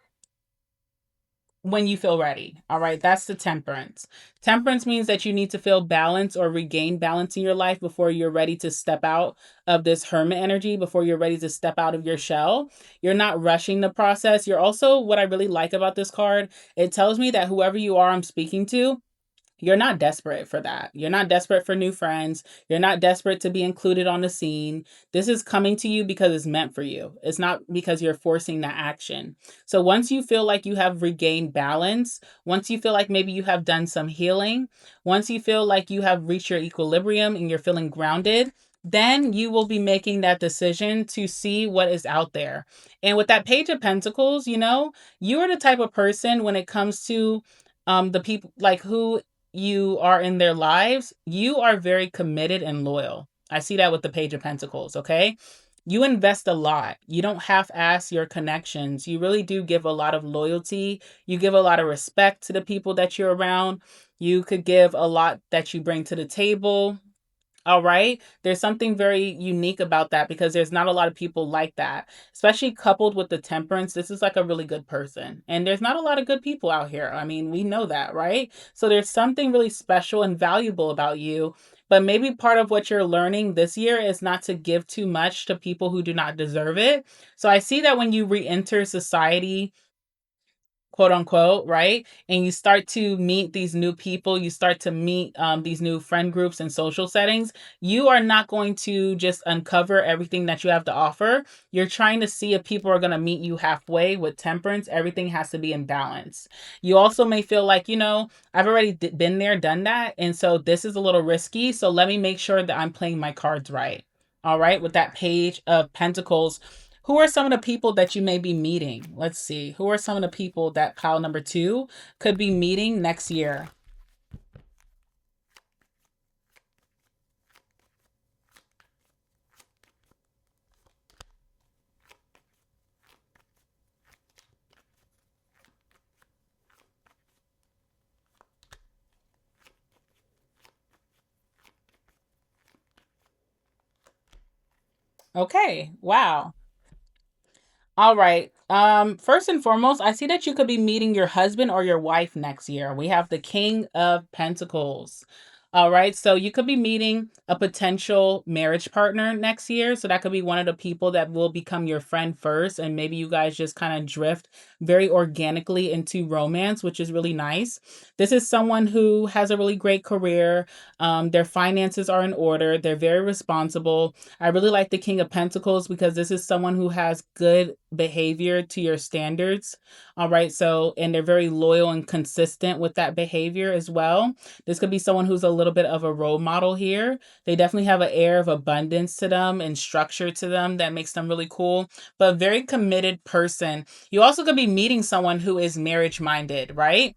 when you feel ready. All right, that's the Temperance. Temperance means that you need to feel balance or regain balance in your life before you're ready to step out of this hermit energy, before you're ready to step out of your shell. You're not rushing the process. You're also, what I really like about this card, it tells me that whoever you are I'm speaking to, you're not desperate for that. You're not desperate for new friends. You're not desperate to be included on the scene. This is coming to you because it's meant for you. It's not because you're forcing that action. So once you feel like you have regained balance, once you feel like maybe you have done some healing, once you feel like you have reached your equilibrium and you're feeling grounded, then you will be making that decision to see what is out there. And with that Page of Pentacles, you are the type of person when it comes to the people like who you are in their lives, you are very committed and loyal. I see that with the Page of Pentacles, okay? You invest a lot. You don't half ass your connections. You really do give a lot of loyalty. You give a lot of respect to the people that you're around. You could give a lot that you bring to the table. All right. There's something very unique about that because there's not a lot of people like that, especially coupled with the Temperance. This is like a really good person. And there's not a lot of good people out here. I mean, we know that, right? So there's something really special and valuable about you. But maybe part of what you're learning this year is not to give too much to people who do not deserve it. So I see that when you re enter society, quote unquote, right? And you start to meet these new people, you start to meet these new friend groups and social settings, you are not going to just uncover everything that you have to offer. You're trying to see if people are going to meet you halfway with temperance. Everything has to be in balance. You also may feel like, I've already been there, done that. And so this is a little risky. So let me make sure that I'm playing my cards right. All right. With that Page of Pentacles, who are some of the people that you may be meeting? Let's see. Who are some of the people that pile number 2 could be meeting next year? Okay. Wow. All right. First and foremost, I see that you could be meeting your husband or your wife next year. We have the King of Pentacles. All right. So you could be meeting a potential marriage partner next year. So that could be one of the people that will become your friend first. And maybe you guys just kind of drift very organically into romance, which is really nice. This is someone who has a really great career. Their finances are in order. They're very responsible. I really like the King of Pentacles because this is someone who has good behavior to your standards. All right. So, and they're very loyal and consistent with that behavior as well. This could be someone who's a little bit of a role model here. They definitely have an air of abundance to them and structure to them that makes them really cool, but very committed person. You also could be meeting someone who is marriage minded, right?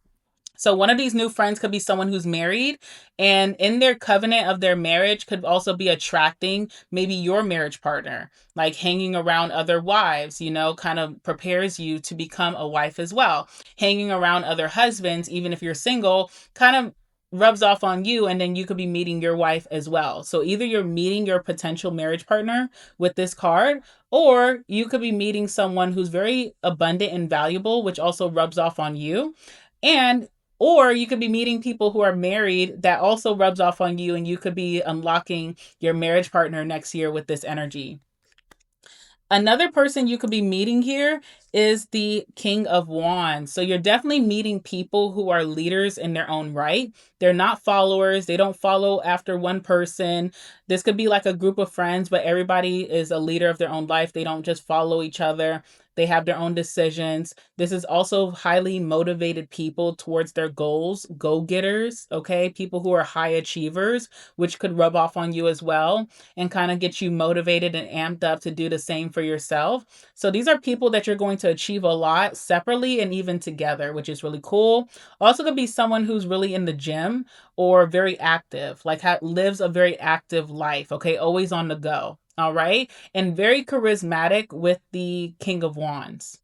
So one of these new friends could be someone who's married, and in their covenant of their marriage could also be attracting maybe your marriage partner, like hanging around other wives, kind of prepares you to become a wife as well. Hanging around other husbands, even if you're single, kind of rubs off on you, and then you could be meeting your wife as well. So either you're meeting your potential marriage partner with this card, or you could be meeting someone who's very abundant and valuable, which also rubs off on you. And or you could be meeting people who are married that also rubs off on you, and you could be unlocking your marriage partner next year with this energy. Another person you could be meeting here is the King of Wands. So you're definitely meeting people who are leaders in their own right. They're not followers. They don't follow after one person. This could be like a group of friends, but everybody is a leader of their own life. They don't just follow each other. They have their own decisions. This is also highly motivated people towards their goals, go-getters, okay? People who are high achievers, which could rub off on you as well and kind of get you motivated and amped up to do the same for yourself. So these are people that you're going to achieve a lot separately and even together, which is really cool. Also could be someone who's really in the gym or very active, like lives a very active life, okay? Always on the go. All right. And very charismatic with the King of Wands.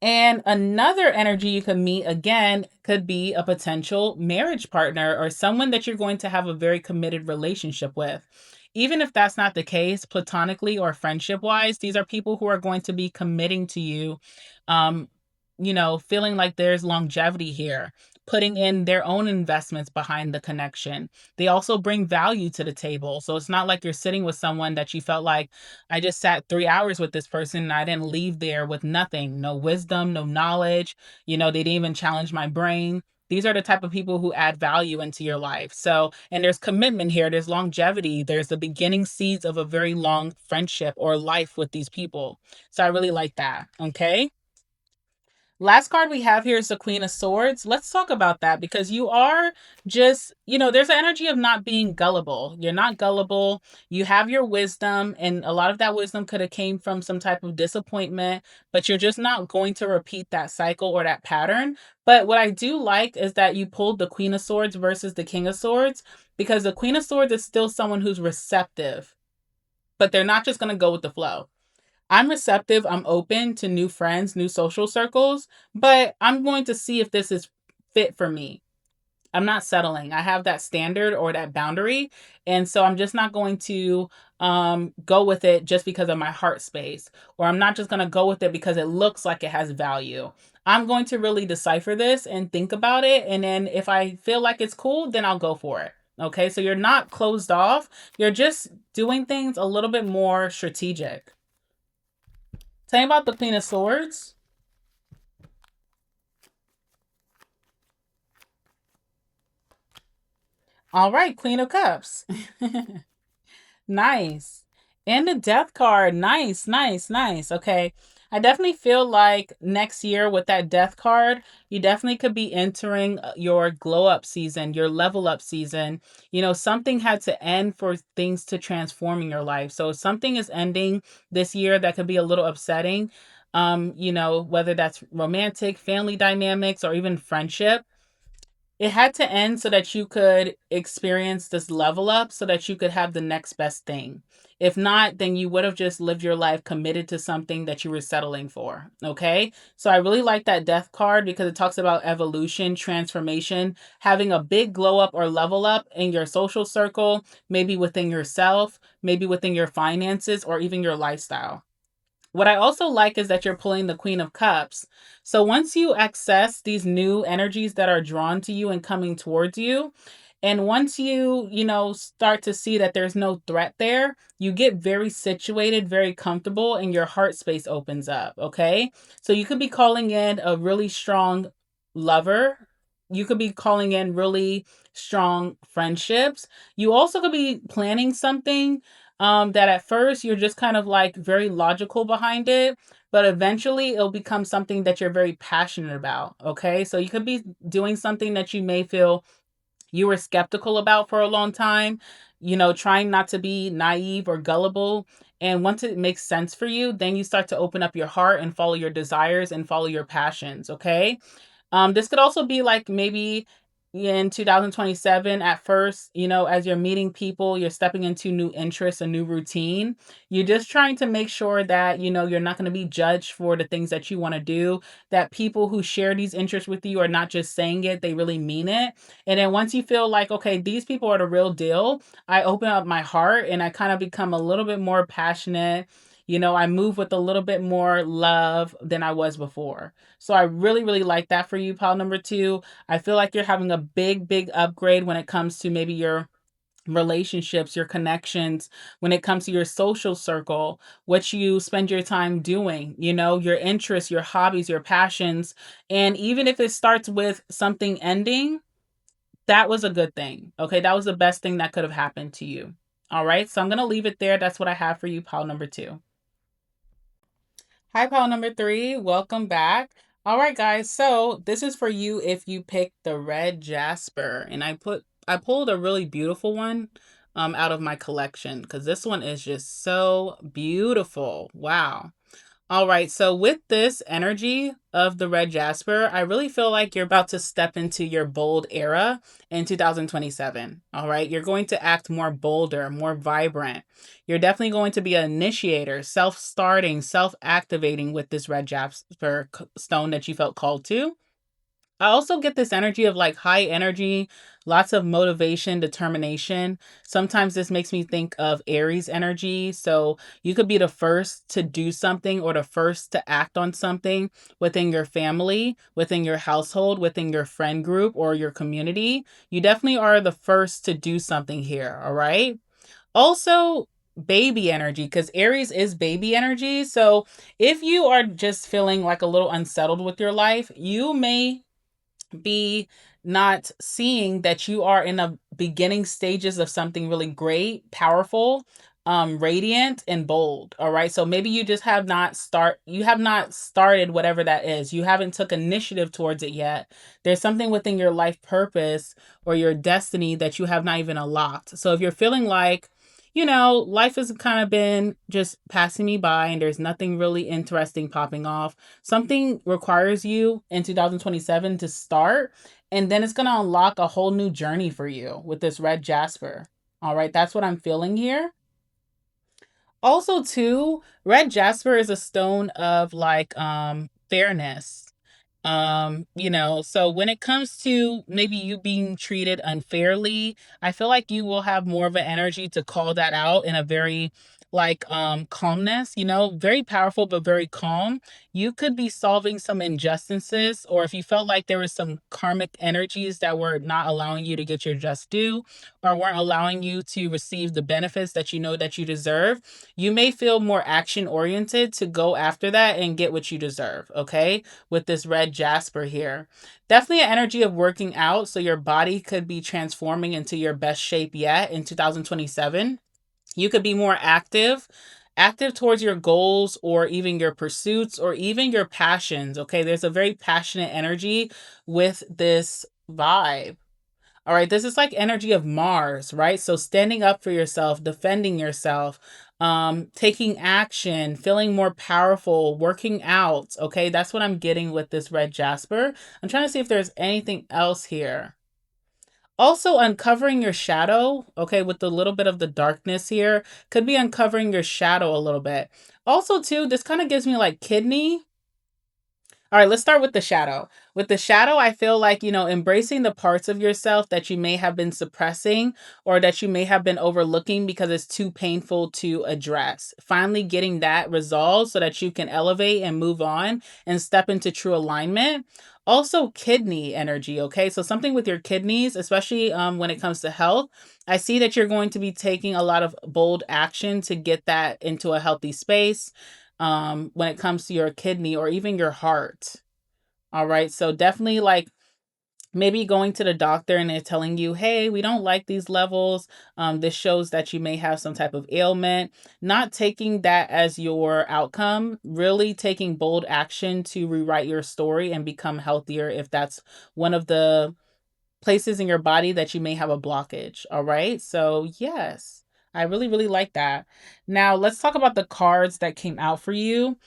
And another energy you could meet again could be a potential marriage partner or someone that you're going to have a very committed relationship with. Even if that's not the case, platonically or friendship wise, these are people who are going to be committing to you, um, feeling like there's longevity here, putting in their own investments behind the connection. They also bring value to the table. So it's not like you're sitting with someone that you felt like, I just sat 3 hours with this person and I didn't leave there with nothing, no wisdom, no knowledge. They didn't even challenge my brain. These are the type of people who add value into your life. So, and there's commitment here, there's longevity, there's the beginning seeds of a very long friendship or life with these people. So I really like that. Okay. Last card we have here is the Queen of Swords. Let's talk about that because you are just, there's an energy of not being gullible. You're not gullible. You have your wisdom, and a lot of that wisdom could have came from some type of disappointment, but you're just not going to repeat that cycle or that pattern. But what I do like is that you pulled the Queen of Swords versus the King of Swords because the Queen of Swords is still someone who's receptive, but they're not just going to go with the flow. I'm receptive. I'm open to new friends, new social circles, but I'm going to see if this is fit for me. I'm not settling. I have that standard or that boundary. And so I'm just not going to go with it just because of my heart space, or I'm not just going to go with it because it looks like it has value. I'm going to really decipher this and think about it. And then if I feel like it's cool, then I'll go for it. Okay. So you're not closed off. You're just doing things a little bit more strategic. Tell me about the Queen of Swords. All right, Queen of Cups. Nice. And the death card. Nice, nice, nice. Okay. I definitely feel like next year with that death card, you definitely could be entering your glow up season, your level up season. You know, something had to end for things to transform in your life. So if something is ending this year that could be a little upsetting. You know, whether that's romantic, family dynamics, or even friendship, it had to end so that you could experience this level up so that you could have the next best thing. If not, then you would have just lived your life committed to something that you were settling for. Okay. So I really like that death card because it talks about evolution, transformation, having a big glow up or level up in your social circle, maybe within yourself, maybe within your finances, or even your lifestyle. What I also like is that you're pulling the Queen of Cups. So once you access these new energies that are drawn to you and coming towards you, and once you know, start to see that there's no threat there, you get very situated, very comfortable, and your heart space opens up. Okay. So you could be calling in a really strong lover. You could be calling in really strong friendships. You also could be planning something that at first you're just kind of like very logical behind it, but eventually it'll become something that you're very passionate about. Okay. So you could be doing something that you may feel you were skeptical about for a long time, you know, trying not to be naive or gullible. And once it makes sense for you, then you start to open up your heart and follow your desires and follow your passions. Okay. This could also be like maybe in 2027 at first, you know, as you're meeting people, you're stepping into new interests, a new routine. You're just trying to make sure that, you know, you're not going to be judged for the things that you want to do, that people who share these interests with you are not just saying it, they really mean it. And then once you feel like, okay, these people are the real deal, I open up my heart and I kind of become a little bit more passionate. You know, I move with a little bit more love than I was before. So I really, really like that for you, pile number two. I feel like you're having a big, big upgrade when it comes to maybe your relationships, your connections, when it comes to your social circle, what you spend your time doing, you know, your interests, your hobbies, your passions. And even if it starts with something ending, that was a good thing. Okay. That was the best thing that could have happened to you. All right. So I'm going to leave it there. That's what I have for you, pile number two. Hi, pal number three. Welcome back. All right, guys. So this is for you if you picked the red Jasper, and I pulled a really beautiful one out of my collection because this one is just so beautiful. Wow. All right, so with this energy of the red Jasper, I really feel like you're about to step into your bold era in 2027. All right, you're going to act more bolder, more vibrant. You're definitely going to be an initiator, self starting, self activating with this red Jasper stone that you felt called to. I also get this energy of like high energy, lots of motivation, determination. Sometimes this makes me think of Aries energy. So you could be the first to do something or the first to act on something within your family, within your household, within your friend group or your community. You definitely are the first to do something here. All right. Also, baby energy, because Aries is baby energy. So if you are just feeling like a little unsettled with your life, you may be not seeing that you are in the beginning stages of something really great, powerful, radiant and bold. All right. So maybe you have not started whatever that is. You haven't took initiative towards it yet. There's something within your life purpose or your destiny that you have not even unlocked. So if you're feeling like, you know, life has kind of been just passing me by and there's nothing really interesting popping off, something requires you in 2027 to start, and then it's going to unlock a whole new journey for you with this red Jasper. All right, that's what I'm feeling here. Also, too, red Jasper is a stone of like fairness. You know, so when it comes to maybe you being treated unfairly, I feel like you will have more of an energy to call that out in a very like calmness, very powerful but very calm. You could be solving some injustices, or if you felt like there was some karmic energies that were not allowing you to get your just due or weren't allowing you to receive the benefits that you know that you deserve, you may feel more action oriented to go after that and get what you deserve, okay? With this red Jasper here. Definitely an energy of working out, so your body could be transforming into your best shape yet in 2027. You could be more active towards your goals or even your pursuits or even your passions. Okay, there's a very passionate energy with this vibe. All right, this is like energy of Mars, right? So standing up for yourself, defending yourself, taking action, feeling more powerful, working out. Okay, that's what I'm getting with this red Jasper. I'm trying to see if there's anything else here. Also, uncovering your shadow, okay, with a little bit of the darkness here, could be uncovering your shadow a little bit. Also, too, this kind of gives me like kidney. All right, let's start with the shadow. With the shadow, I feel like, embracing the parts of yourself that you may have been suppressing or that you may have been overlooking because it's too painful to address. Finally, getting that resolved so that you can elevate and move on and step into true alignment. Also, kidney energy, okay? So, something with your kidneys, especially when it comes to health. I see that you're going to be taking a lot of bold action to get that into a healthy space when it comes to your kidney or even your heart. All right. So definitely like maybe going to the doctor and they're telling you, hey, we don't like these levels. This shows that you may have some type of ailment. Not taking that as your outcome, really taking bold action to rewrite your story and become healthier if that's one of the places in your body that you may have a blockage. All right. So, yes, I really, really like that. Now, let's talk about the cards that came out for you.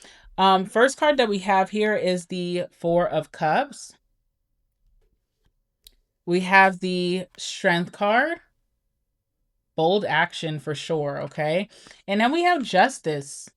First card that we have here is the Four of Cups. We have the Strength card, bold action for sure. Okay. And then we have Justice.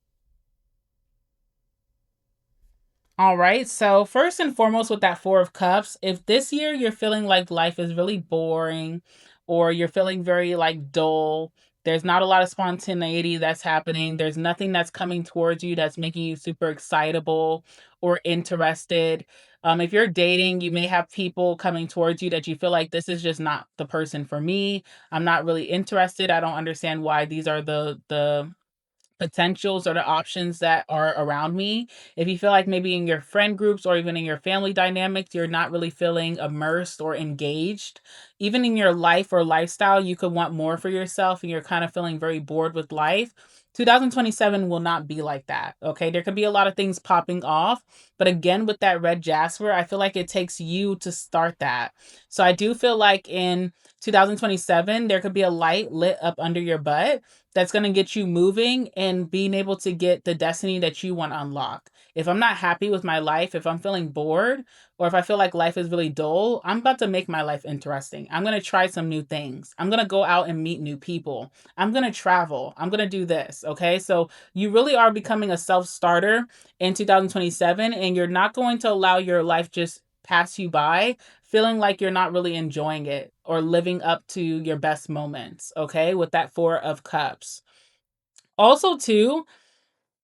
All right. So, first and foremost, with that Four of Cups, if this year you're feeling like life is really boring or you're feeling very like dull, there's not a lot of spontaneity that's happening, there's nothing that's coming towards you that's making you super excitable or interested. If you're dating, you may have people coming towards you that you feel like this is just not the person for me. I'm not really interested. I don't understand why these are the potentials or the options that are around me. If you feel like maybe in your friend groups or even in your family dynamics, you're not really feeling immersed or engaged, even in your life or lifestyle, you could want more for yourself and you're kind of feeling very bored with life. 2027 will not be like that. Okay. There could be a lot of things popping off. But again, with that red Jasper, I feel like it takes you to start that. So I do feel like in 2027, there could be a light lit up under your butt that's going to get you moving and being able to get the destiny that you want to unlock. If I'm not happy with my life, if I'm feeling bored, or if I feel like life is really dull, I'm about to make my life interesting. I'm going to try some new things. I'm going to go out and meet new people. I'm going to travel. I'm going to do this. Okay. So you really are becoming a self starter in 2027, and you're not going to allow your life just pass you by feeling like you're not really enjoying it or living up to your best moments, okay? With that Four of Cups. Also, too,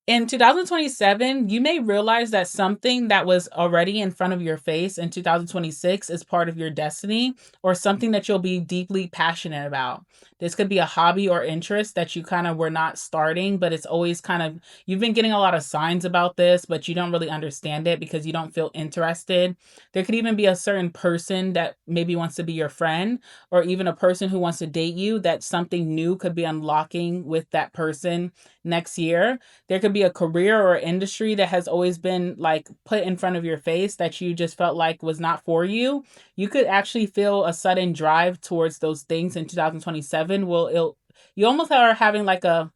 in 2027, you may realize that something that was already in front of your face in 2026 is part of your destiny or something that you'll be deeply passionate about. This could be a hobby or interest that you kind of were not starting, but it's always kind of, you've been getting a lot of signs about this, but you don't really understand it because you don't feel interested. There could even be a certain person that maybe wants to be your friend or even a person who wants to date you that something new could be unlocking with that person next year. There could be a career or industry that has always been like put in front of your face that you just felt like was not for you. You could actually feel a sudden drive towards those things in 2027. You almost are having like a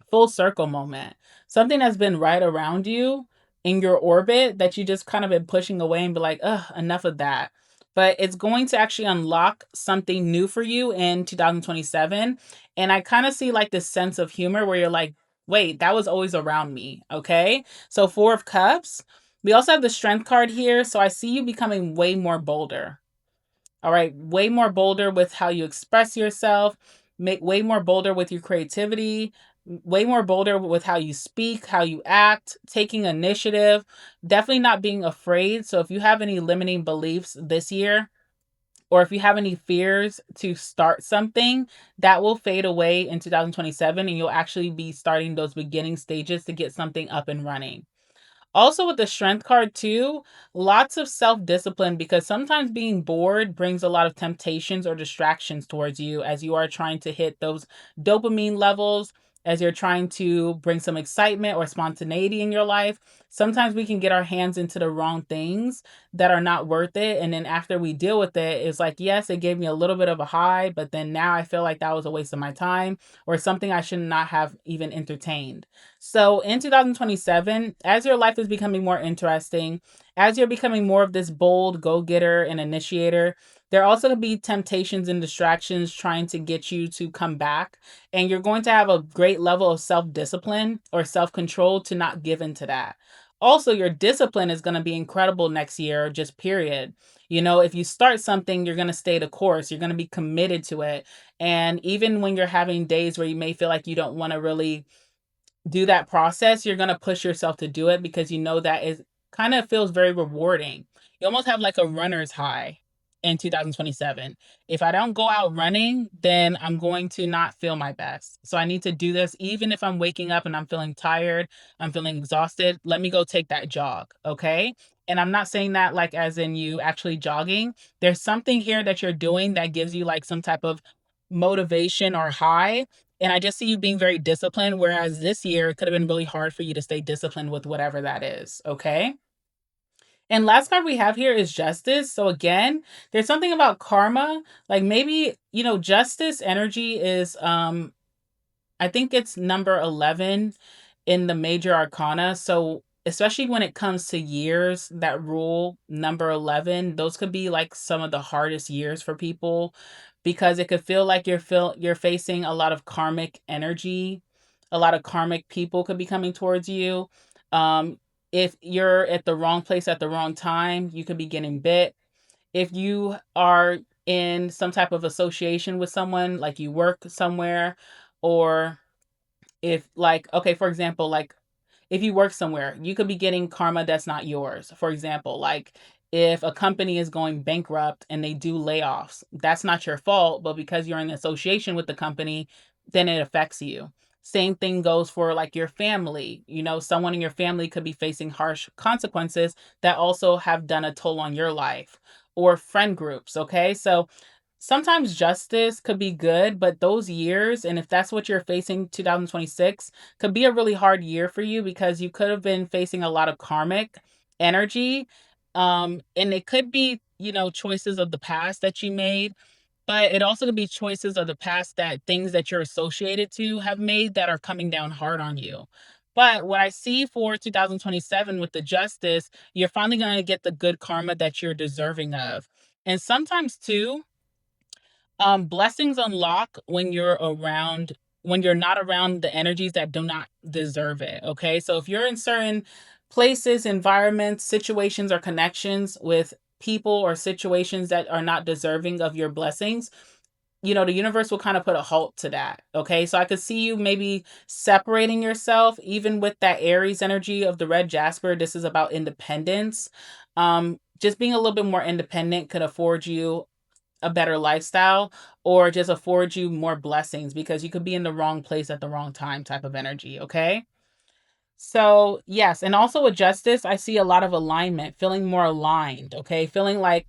full circle moment. Something that's been right around you in your orbit that you just kind of been pushing away and be like, ugh, enough of that. But it's going to actually unlock something new for you in 2027. And I kind of see like this sense of humor where you're like, wait, that was always around me. Okay. So, Four of Cups. We also have the Strength card here. So I see you becoming way more bolder. All right, way more bolder with how you express yourself, make way more bolder with your creativity, way more bolder with how you speak, how you act, taking initiative, definitely not being afraid. So if you have any limiting beliefs this year, or if you have any fears to start something, that will fade away in 2027, and you'll actually be starting those beginning stages to get something up and running. Also, with the strength card, too, lots of self discipline, because sometimes being bored brings a lot of temptations or distractions towards you as you are trying to hit those dopamine levels, as you're trying to bring some excitement or spontaneity in your life. Sometimes we can get our hands into the wrong things that are not worth it. And then after we deal with it, it's like, yes, it gave me a little bit of a high, but then now I feel like that was a waste of my time or something I should not have even entertained. So in 2027, as your life is becoming more interesting, as you're becoming more of this bold go getter and initiator, there are also going to be temptations and distractions trying to get you to come back. And you're going to have a great level of self discipline or self control to not give into that. Also, your discipline is going to be incredible next year, just period. You know, if you start something, you're going to stay the course, you're going to be committed to it. And even when you're having days where you may feel like you don't want to really do that process, you're going to push yourself to do it because you know that is kind of feels very rewarding. You almost have like a runner's high in 2027. If I don't go out running, then I'm going to not feel my best. So I need to do this even if I'm waking up and I'm feeling tired, I'm feeling exhausted. Let me go take that jog, okay? And I'm not saying that like as in you actually jogging. There's something here that you're doing that gives you like some type of motivation or high, and I just see you being very disciplined, whereas this year it could have been really hard for you to stay disciplined with whatever that is. Okay. And last card we have here is justice. So again, there's something about karma. Like maybe, justice energy is I think it's number 11 in the major arcana. So, especially when it comes to years that rule number 11, those could be like some of the hardest years for people because it could feel like you're facing a lot of karmic energy. A lot of karmic people could be coming towards you. Um if you're at the wrong place at the wrong time, you could be getting bit. If you are in some type of association with someone, like you work somewhere, or if like, okay, for example, like if you work somewhere, you could be getting karma that's not yours. For example, like if a company is going bankrupt and they do layoffs, that's not your fault, but because you're in association with the company, then it affects you. Same thing goes for like your family. Someone in your family could be facing harsh consequences that also have done a toll on your life, or friend groups. Okay. So sometimes justice could be good, but those years, and if that's what you're facing, 2026 could be a really hard year for you because you could have been facing a lot of karmic energy. And it could be, choices of the past that you made, but it also could be choices of the past that things that you're associated to have made that are coming down hard on you. But what I see for 2027 with the justice, you're finally going to get the good karma that you're deserving of. And sometimes too, blessings unlock when you're not around the energies that do not deserve it. Okay. So if you're in certain places, environments, situations, or connections with people or situations that are not deserving of your blessings, the universe will kind of put a halt to that. Okay. So I could see you maybe separating yourself, even with that Aries energy of the red Jasper. This is about independence. Just being a little bit more independent could afford you a better lifestyle, or just afford you more blessings because you could be in the wrong place at the wrong time type of energy. Okay. So, yes. And also with justice, I see a lot of alignment, feeling more aligned. Okay. Feeling like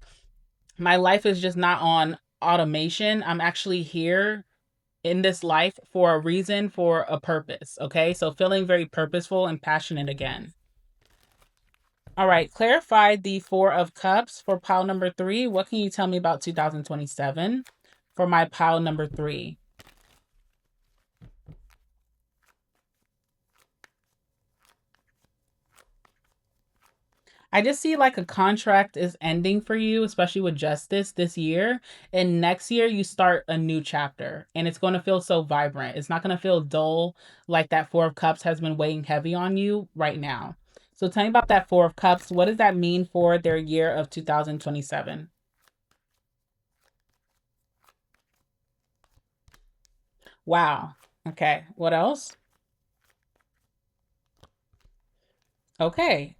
my life is just not on automation. I'm actually here in this life for a reason, for a purpose. Okay. So, feeling very purposeful and passionate again. All right, clarify the Four of Cups for pile number 3. What can you tell me about 2027 for my pile number 3? I just see like a contract is ending for you, especially with justice this year. And next year, you start a new chapter and it's going to feel so vibrant. It's not going to feel dull like that Four of Cups has been weighing heavy on you right now. So tell me about that Four of Cups. What does that mean for their year of 2027? Wow. Okay. What else? Okay.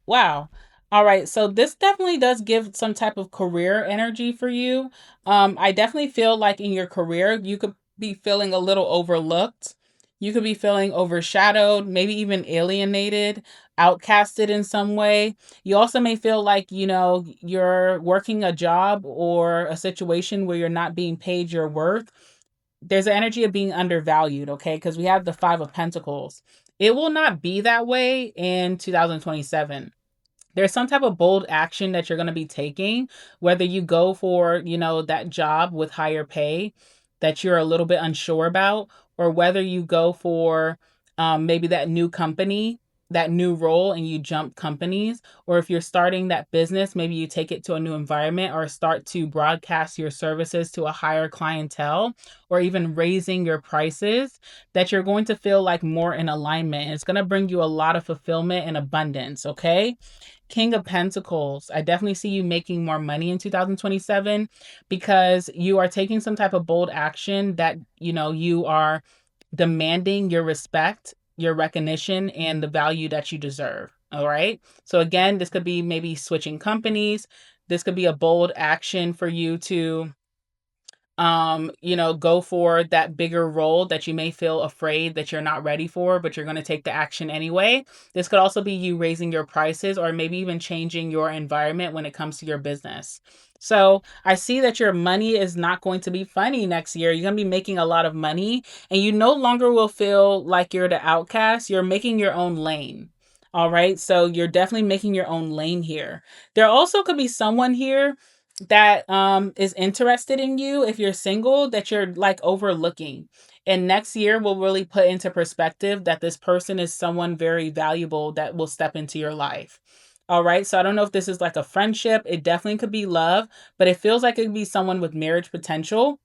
Wow. All right. So this definitely does give some type of career energy for you. I definitely feel like in your career, you could be feeling a little overlooked. You could be feeling overshadowed, maybe even alienated, outcasted in some way. You also may feel like, you're working a job or a situation where you're not being paid your worth. There's an energy of being undervalued, okay? Because we have the Five of Pentacles. It will not be that way in 2027. There's some type of bold action that you're going to be taking, whether you go for, that job with higher pay that you're a little bit unsure about, or whether you go for maybe that new company, that new role, and you jump companies, or if you're starting that business, maybe you take it to a new environment or start to broadcast your services to a higher clientele, or even raising your prices, that you're going to feel like more in alignment. It's going to bring you a lot of fulfillment and abundance, okay? King of Pentacles. I definitely see you making more money in 2027 because you are taking some type of bold action that, you are demanding your respect, your recognition, and the value that you deserve. All right. So, again, this could be maybe switching companies. This could be a bold action for you to go for that bigger role that you may feel afraid that you're not ready for, but you're going to take the action anyway. This could also be you raising your prices or maybe even changing your environment when it comes to your business. So I see that your money is not going to be funny next year. You're going to be making a lot of money and you no longer will feel like you're the outcast. You're making your own lane. All right. So you're definitely making your own lane here. There also could be someone here that is interested in you if you're single that you're like overlooking, and next year will really put into perspective that this person is someone very valuable that will step into your life. All right, so I don't know if this is like a friendship. It definitely could be love, but it feels like it could be someone with marriage potential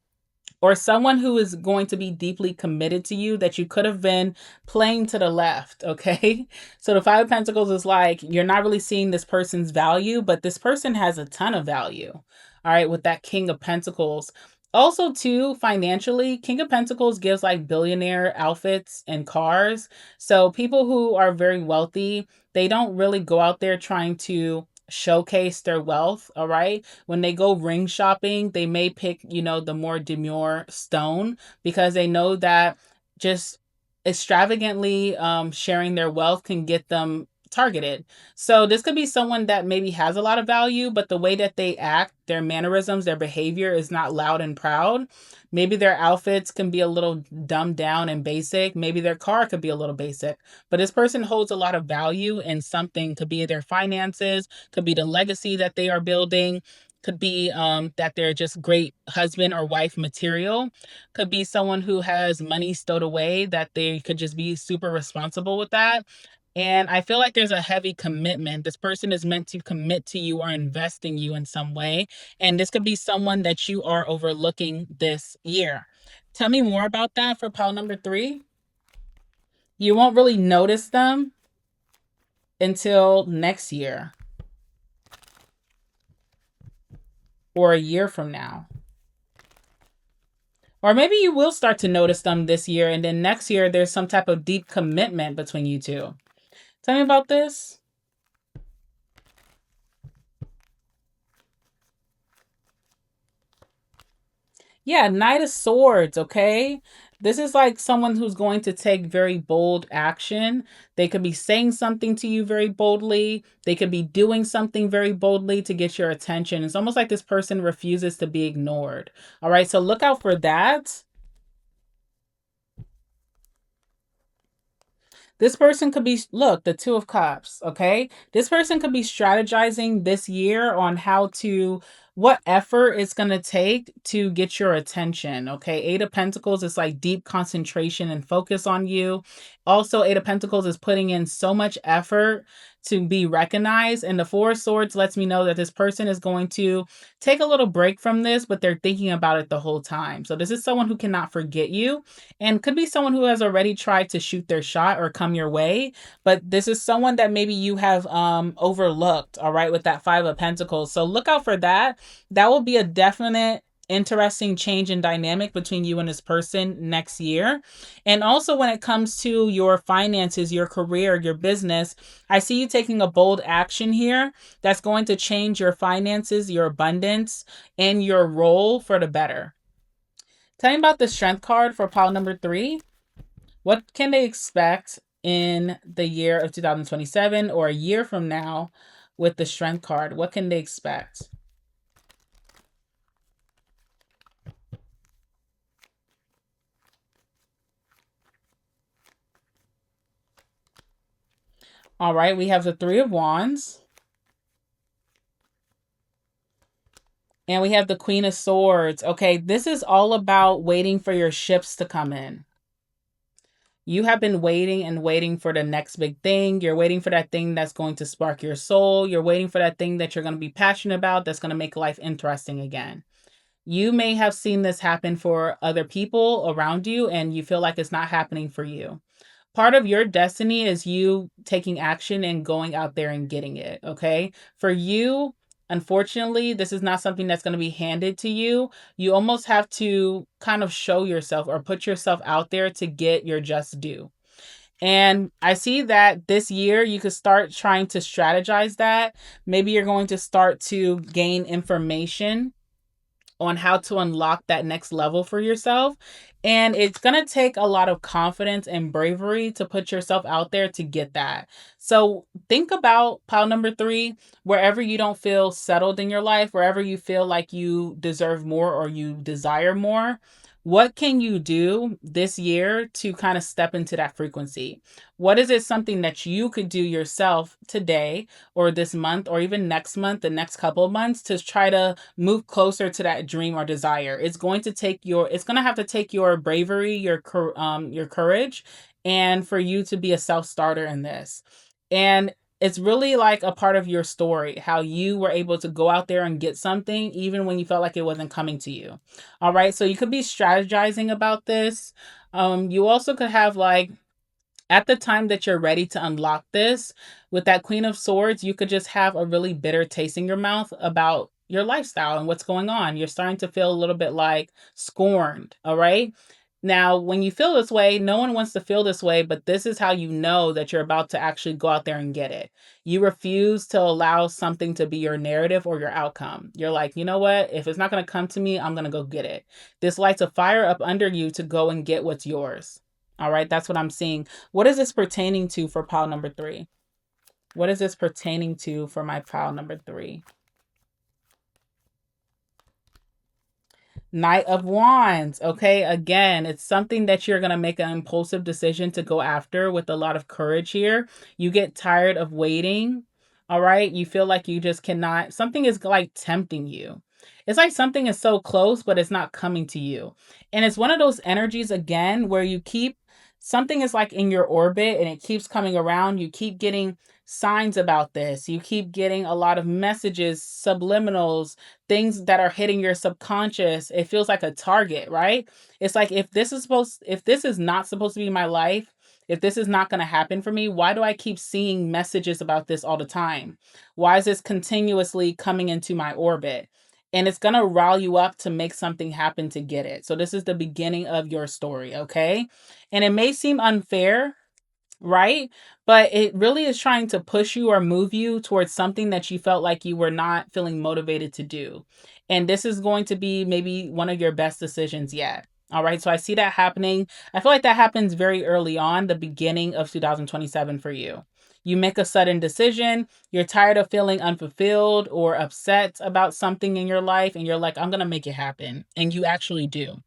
or someone who is going to be deeply committed to you that you could have been playing to the left, okay? So the Five of Pentacles is like you're not really seeing this person's value, but this person has a ton of value. All right, with that King of Pentacles. Also, too, financially, King of Pentacles gives like billionaire outfits and cars. So people who are very wealthy, they don't really go out there trying to showcase their wealth, all right? When they go ring shopping, they may pick, the more demure stone because they know that just extravagantly sharing their wealth can get them targeted. So this could be someone that maybe has a lot of value, but the way that they act, their mannerisms, their behavior is not loud and proud. Maybe their outfits can be a little dumbed down and basic. Maybe their car could be a little basic. But this person holds a lot of value in something, could be their finances, could be the legacy that they are building, could be that they're just great husband or wife material, could be someone who has money stowed away that they could just be super responsible with that. And I feel like there's a heavy commitment. This person is meant to commit to you or invest in you in some way. And this could be someone that you are overlooking this year. Tell me more about that for pile number 3. You won't really notice them until next year or a year from now. Or maybe you will start to notice them this year, and then next year there's some type of deep commitment between you two. Tell me about this. Yeah, Knight of Swords, okay? This is like someone who's going to take very bold action. They could be saying something to you very boldly. They could be doing something very boldly to get your attention. It's almost like this person refuses to be ignored. All right, so look out for that. This person could be, look, the Two of Cups, okay? This person could be strategizing this year on how to, what effort it's going to take to get your attention, okay? Eight of Pentacles is like deep concentration and focus on you. Also, Eight of Pentacles is putting in so much effort to be recognized. And the Four of Swords lets me know that this person is going to take a little break from this, but they're thinking about it the whole time. So this is someone who cannot forget you and could be someone who has already tried to shoot their shot or come your way, but this is someone that maybe you have overlooked, all right, with that Five of Pentacles. So look out for that. That will be a definite interesting change in dynamic between you and this person next year. And also when it comes to your finances, your career, your business, I see you taking a bold action here that's going to change your finances, your abundance, and your role for the better. Tell me about the strength card for pile number 3. What can they expect in the year of 2027 or a year from now with the strength card? What can they expect? All right, we have the 3 of Wands. And we have the Queen of Swords. Okay, this is all about waiting for your ships to come in. You have been waiting and waiting for the next big thing. You're waiting for that thing that's going to spark your soul. You're waiting for that thing that you're going to be passionate about that's going to make life interesting again. You may have seen this happen for other people around you and you feel like it's not happening for you. Part of your destiny is you taking action and going out there and getting it, okay? For you, unfortunately, this is not something that's going to be handed to you. You almost have to kind of show yourself or put yourself out there to get your just due. And I see that this year you could start trying to strategize that. Maybe you're going to start to gain information on how to unlock that next level for yourself. And it's going to take a lot of confidence and bravery to put yourself out there to get that. So think about pile number 3, wherever you don't feel settled in your life, wherever you feel like you deserve more or you desire more. What can you do this year to kind of step into that frequency? What is it something that you could do yourself today or this month or even next month, the next couple of months to try to move closer to that dream or desire? It's going to take it's going to have to take your bravery, your courage, and for you to be a self-starter in this. And it's really like a part of your story, how you were able to go out there and get something even when you felt like it wasn't coming to you. All right. So you could be strategizing about this. You also could have like at the time that you're ready to unlock this, with that Queen of Swords, you could just have a really bitter taste in your mouth about your lifestyle and what's going on. You're starting to feel a little bit like scorned. All right. Now, when you feel this way, no one wants to feel this way, but this is how you know that you're about to actually go out there and get it. You refuse to allow something to be your narrative or your outcome. You're like, you know what? If it's not going to come to me, I'm going to go get it. This lights a fire up under you to go and get what's yours. All right, that's what I'm seeing. What is this pertaining to for pile number 3? What is this pertaining to for my pile number 3? Knight of Wands. Okay, again, it's something that you're going to make an impulsive decision to go after with a lot of courage here. You get tired of waiting. All right, you feel like you just cannot, something is like tempting you. It's like something is so close, but it's not coming to you. And it's one of those energies, again, where you keep something is like in your orbit and it keeps coming around. You keep getting signs about this. You keep getting a lot of messages, subliminals, things that are hitting your subconscious. It feels like a target, right? It's like if this is not supposed to be my life, if this is not going to happen for me, why do I keep seeing messages about this all the time? Why is this continuously coming into my orbit? And it's going to rile you up to make something happen to get it. So this is the beginning of your story, okay? And it may seem unfair, right? But it really is trying to push you or move you towards something that you felt like you were not feeling motivated to do. And this is going to be maybe one of your best decisions yet. All right. So I see that happening. I feel like that happens very early on, the beginning of 2027 for you. You make a sudden decision. You're tired of feeling unfulfilled or upset about something in your life. And you're like, I'm going to make it happen. And you actually do.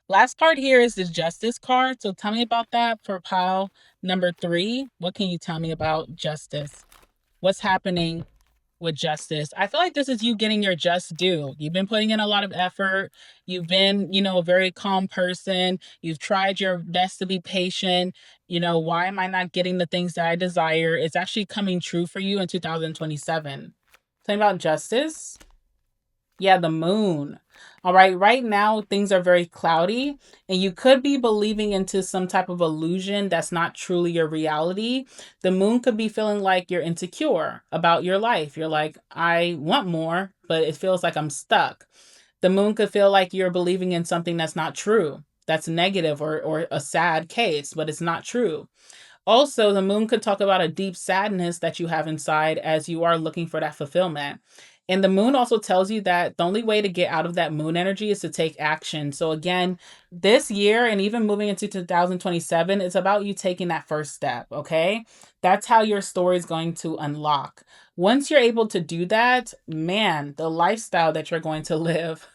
Last card here is the Justice card. So tell me about that for pile number 3. What can you tell me about justice? What's happening with justice? I feel like this is you getting your just due. You've been putting in a lot of effort. You've been, a very calm person. You've tried your best to be patient. Why am I not getting the things that I desire? It's actually coming true for you in 2027. Tell me about justice. Yeah, the moon. All right. Right now, things are very cloudy, and you could be believing into some type of illusion that's not truly your reality. The moon could be feeling like you're insecure about your life. You're like, I want more, but it feels like I'm stuck. The moon could feel like you're believing in something that's not true, that's negative or a sad case, but it's not true. Also, the moon could talk about a deep sadness that you have inside as you are looking for that fulfillment. And the moon also tells you that the only way to get out of that moon energy is to take action. So, again, this year and even moving into 2027, it's about you taking that first step, okay? That's how your story is going to unlock. Once you're able to do that, man, the lifestyle that you're going to live.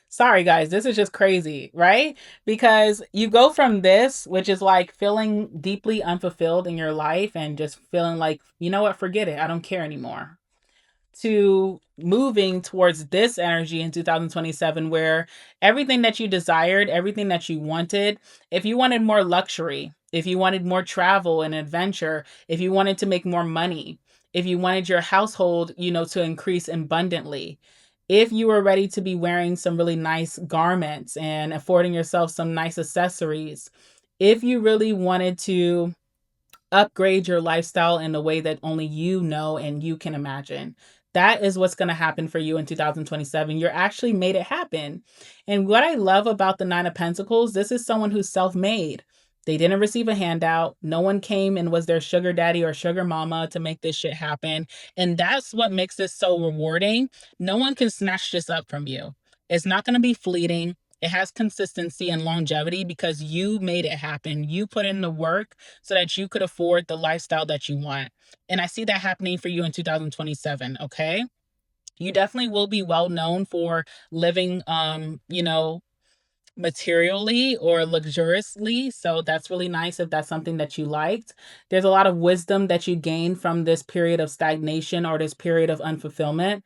Sorry, guys, this is just crazy, right? Because you go from this, which is like feeling deeply unfulfilled in your life and just feeling like, you know what, forget it. I don't care anymore, to moving towards this energy in 2027 where everything that you desired, everything that you wanted, if you wanted more luxury, if you wanted more travel and adventure, if you wanted to make more money, if you wanted your household, to increase abundantly, if you were ready to be wearing some really nice garments and affording yourself some nice accessories, if you really wanted to upgrade your lifestyle in a way that only you know and you can imagine. That is what's going to happen for you in 2027. You're actually made it happen. And what I love about the Nine of Pentacles, this is someone who's self made. They didn't receive a handout. No one came and was their sugar daddy or sugar mama to make this shit happen. And that's what makes this so rewarding. No one can snatch this up from you. It's not going to be fleeting. It has consistency and longevity because you made it happen. You put in the work so that you could afford the lifestyle that you want. And I see that happening for you in 2027, okay? You definitely will be well known for living materially or luxuriously. So that's really nice if that's something that you liked. There's a lot of wisdom that you gain from this period of stagnation or this period of unfulfillment.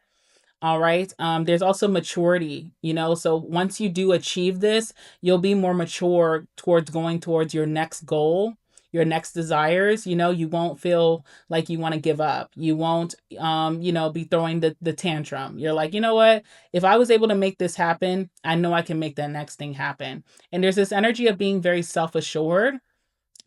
All right. There's also maturity, so once you do achieve this, you'll be more mature towards going towards your next goal, your next desires. You won't feel like you want to give up. You won't, be throwing the tantrum. You're like, you know what? If I was able to make this happen, I know I can make that next thing happen. And there's this energy of being very self assured,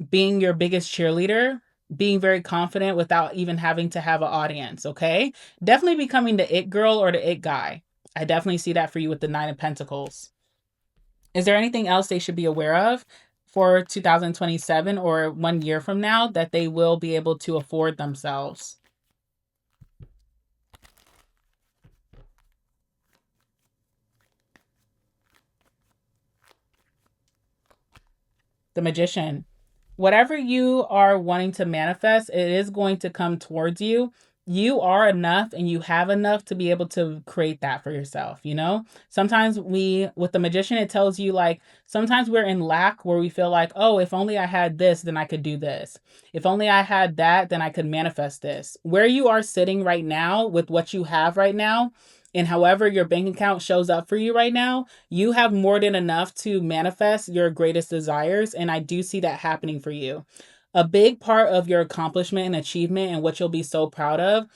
being your biggest cheerleader, being very confident without even having to have an audience, okay? Definitely becoming the it girl or the it guy. I definitely see that for you with the Nine of Pentacles. Is there anything else they should be aware of for 2027 or 1 year from now that they will be able to afford themselves? The Magician. Whatever you are wanting to manifest, it is going to come towards you. You are enough and you have enough to be able to create that for yourself. Sometimes with the Magician, it tells you like, sometimes we're in lack where we feel like, oh, if only I had this, then I could do this. If only I had that, then I could manifest this. Where you are sitting right now with what you have right now, and however your bank account shows up for you right now, you have more than enough to manifest your greatest desires. And I do see that happening for you. A big part of your accomplishment and achievement and what you'll be so proud of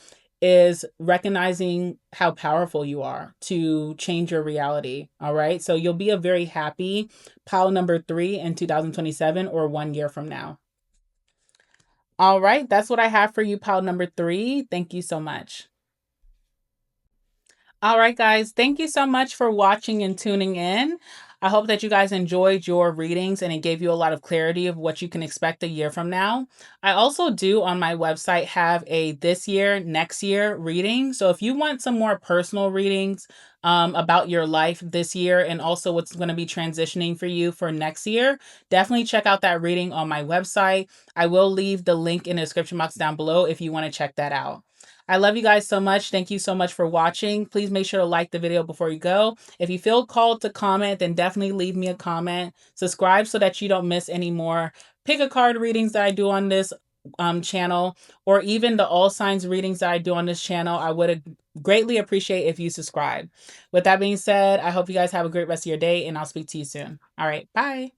is recognizing how powerful you are to change your reality. All right. So you'll be a very happy pile number 3 in 2027 or 1 year from now. All right. That's what I have for you, pile number 3. Thank you so much. All right, guys, thank you so much for watching and tuning in. I hope that you guys enjoyed your readings and it gave you a lot of clarity of what you can expect a year from now. I also do on my website have a this year, next year reading. So if you want some more personal readings about your life this year and also what's going to be transitioning for you for next year, definitely check out that reading on my website. I will leave the link in the description box down below if you want to check that out. I love you guys so much. Thank you so much for watching. Please make sure to like the video before you go. If you feel called to comment, then definitely leave me a comment. Subscribe so that you don't miss any more pick a card readings that I do on this channel, or even the all signs readings that I do on this channel. I would greatly appreciate if you subscribe. With that being said, I hope you guys have a great rest of your day and I'll speak to you soon. All right, bye.